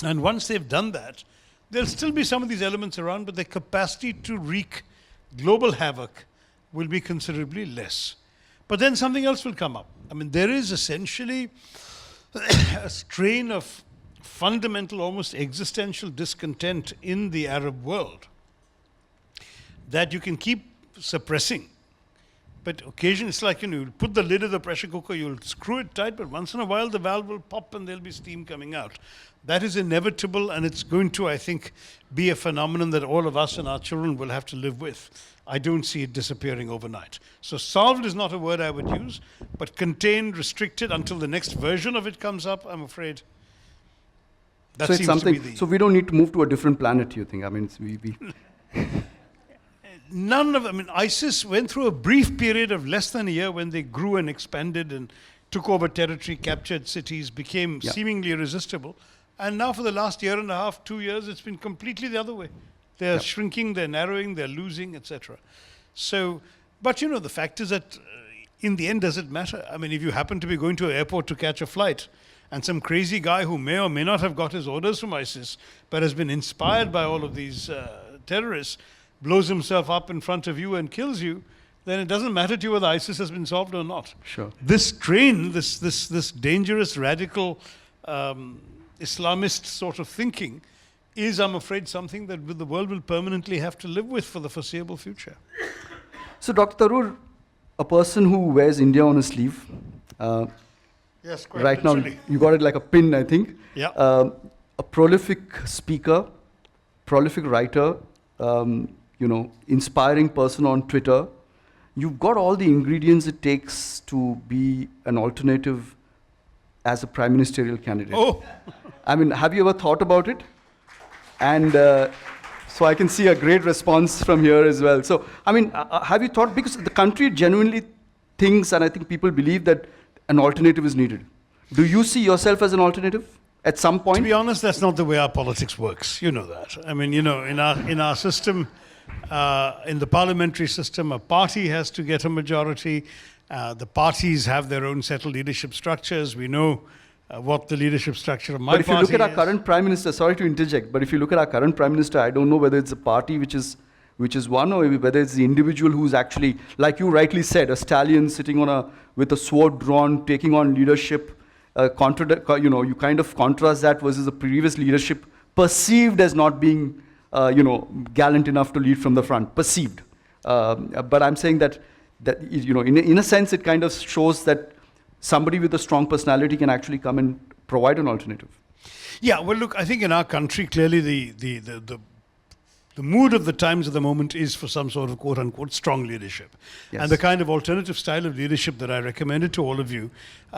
And once they've done that, there'll still be some of these elements around, but their capacity to wreak global havoc will be considerably less. But then something else will come up. I mean, there is essentially a strain of fundamental, almost existential discontent in the Arab world that you can keep suppressing. But occasionally it's like, you put the lid of the pressure cooker, you'll screw it tight, but once in a while the valve will pop and there'll be steam coming out. That is inevitable, and it's going to, I think, be a phenomenon that all of us and our children will have to live with. I don't see it disappearing overnight. So solved is not a word I would use, but contained, restricted until the next version of it comes up, I'm afraid. That so it's seems something. to be the So we don't need to move to a different planet, you think? I mean, ISIS went through a brief period of less than a year when they grew and expanded and took over territory, captured cities, became seemingly irresistible. And now for the last year and a half, 2 years, it's been completely the other way. They're shrinking, they're narrowing, they're losing, etc. So, but you know, the fact is that in the end, does it matter? I mean, if you happen to be going to an airport to catch a flight, and some crazy guy who may or may not have got his orders from ISIS, but has been inspired by all of these terrorists, blows himself up in front of you and kills you, then it doesn't matter to you whether ISIS has been solved or not. Sure. This train, this dangerous, radical Islamist sort of thinking is, I'm afraid, something that the world will permanently have to live with for the foreseeable future. So, Dr. Tharoor, a person who wears India on his sleeve, Yes, quite right now, literally. you got it like a pin, I think. Yeah. A prolific speaker, prolific writer, inspiring person on Twitter. You've got all the ingredients it takes to be an alternative as a prime ministerial candidate. Oh, I mean, have you ever thought about it? And so I can see a great response from here as well. So, I mean, have you thought, because the country genuinely thinks, and I think people believe that an alternative is needed. Do you see yourself as an alternative at some point? to be honest, that's not the way our politics works. You know that. I mean, you know, in our system, in the parliamentary system, a party has to get a majority. The parties have their own settled leadership structures. We know what the leadership structure of my But if you look at our is. current prime minister, sorry to interject, but if you look at our current prime minister, I don't know whether it's a party which is one, or whether it's the individual who's actually, like you rightly said, a stallion sitting with a sword drawn, taking on leadership. You kind of contrast that versus the previous leadership perceived as not being, gallant enough to lead from the front, perceived. But I'm saying that in a sense, it kind of shows that somebody with a strong personality can actually come and provide an alternative. Yeah, well, look, I think in our country, clearly the mood of the times at the moment is for some sort of quote-unquote strong leadership. Yes. And the kind of alternative style of leadership that I recommended to all of you,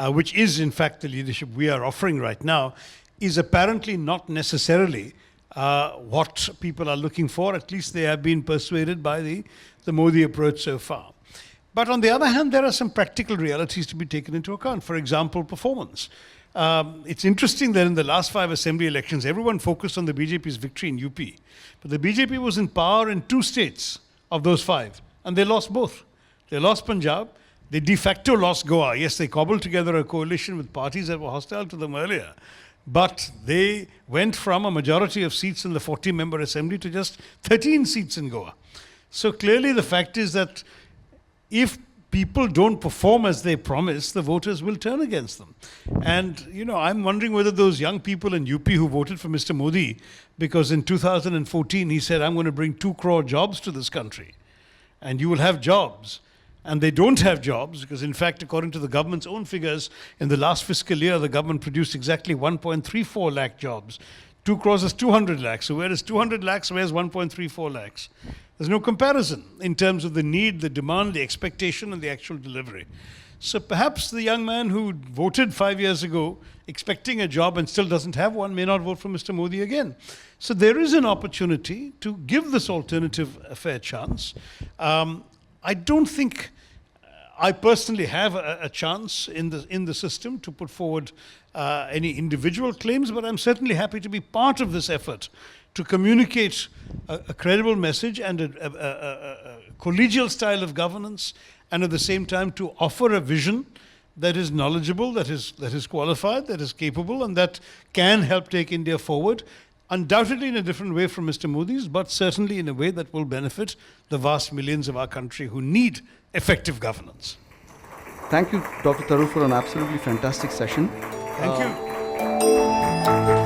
which is in fact the leadership we are offering right now, is apparently not necessarily what people are looking for. At least they have been persuaded by the Modi approach so far. But on the other hand, there are some practical realities to be taken into account. For example, performance. It's interesting that in the last 5 assembly elections, everyone focused on the BJP's victory in UP. But the BJP was in power in 2 states of those 5, and they lost both. They lost Punjab, they de facto lost Goa. Yes, they cobbled together a coalition with parties that were hostile to them earlier, but they went from a majority of seats in the 40-member assembly to just 13 seats in Goa. So clearly the fact is that if people don't perform as they promise, the voters will turn against them. And, I'm wondering whether those young people in UP who voted for Mr. Modi, because in 2014 he said, I'm going to bring 2 crore jobs to this country, and you will have jobs. And they don't have jobs, because in fact, according to the government's own figures, in the last fiscal year, the government produced exactly 1.34 lakh jobs. 2 crores is 200 lakhs. So where is 200 lakhs, where's 1.34 lakhs? There's no comparison in terms of the need, the demand, the expectation, and the actual delivery. So perhaps the young man who voted 5 years ago expecting a job and still doesn't have one may not vote for Mr. Modi again. So there is an opportunity to give this alternative a fair chance. I don't think I personally have a chance in the system to put forward any individual claims, but I'm certainly happy to be part of this effort to communicate a credible message and a collegial style of governance, and at the same time to offer a vision that is knowledgeable, that is qualified, that is capable, and that can help take India forward. Undoubtedly in a different way from Mr. Modi's, but certainly in a way that will benefit the vast millions of our country who need effective governance. Thank you, Dr. Tharoor, for an absolutely fantastic session. Thank you.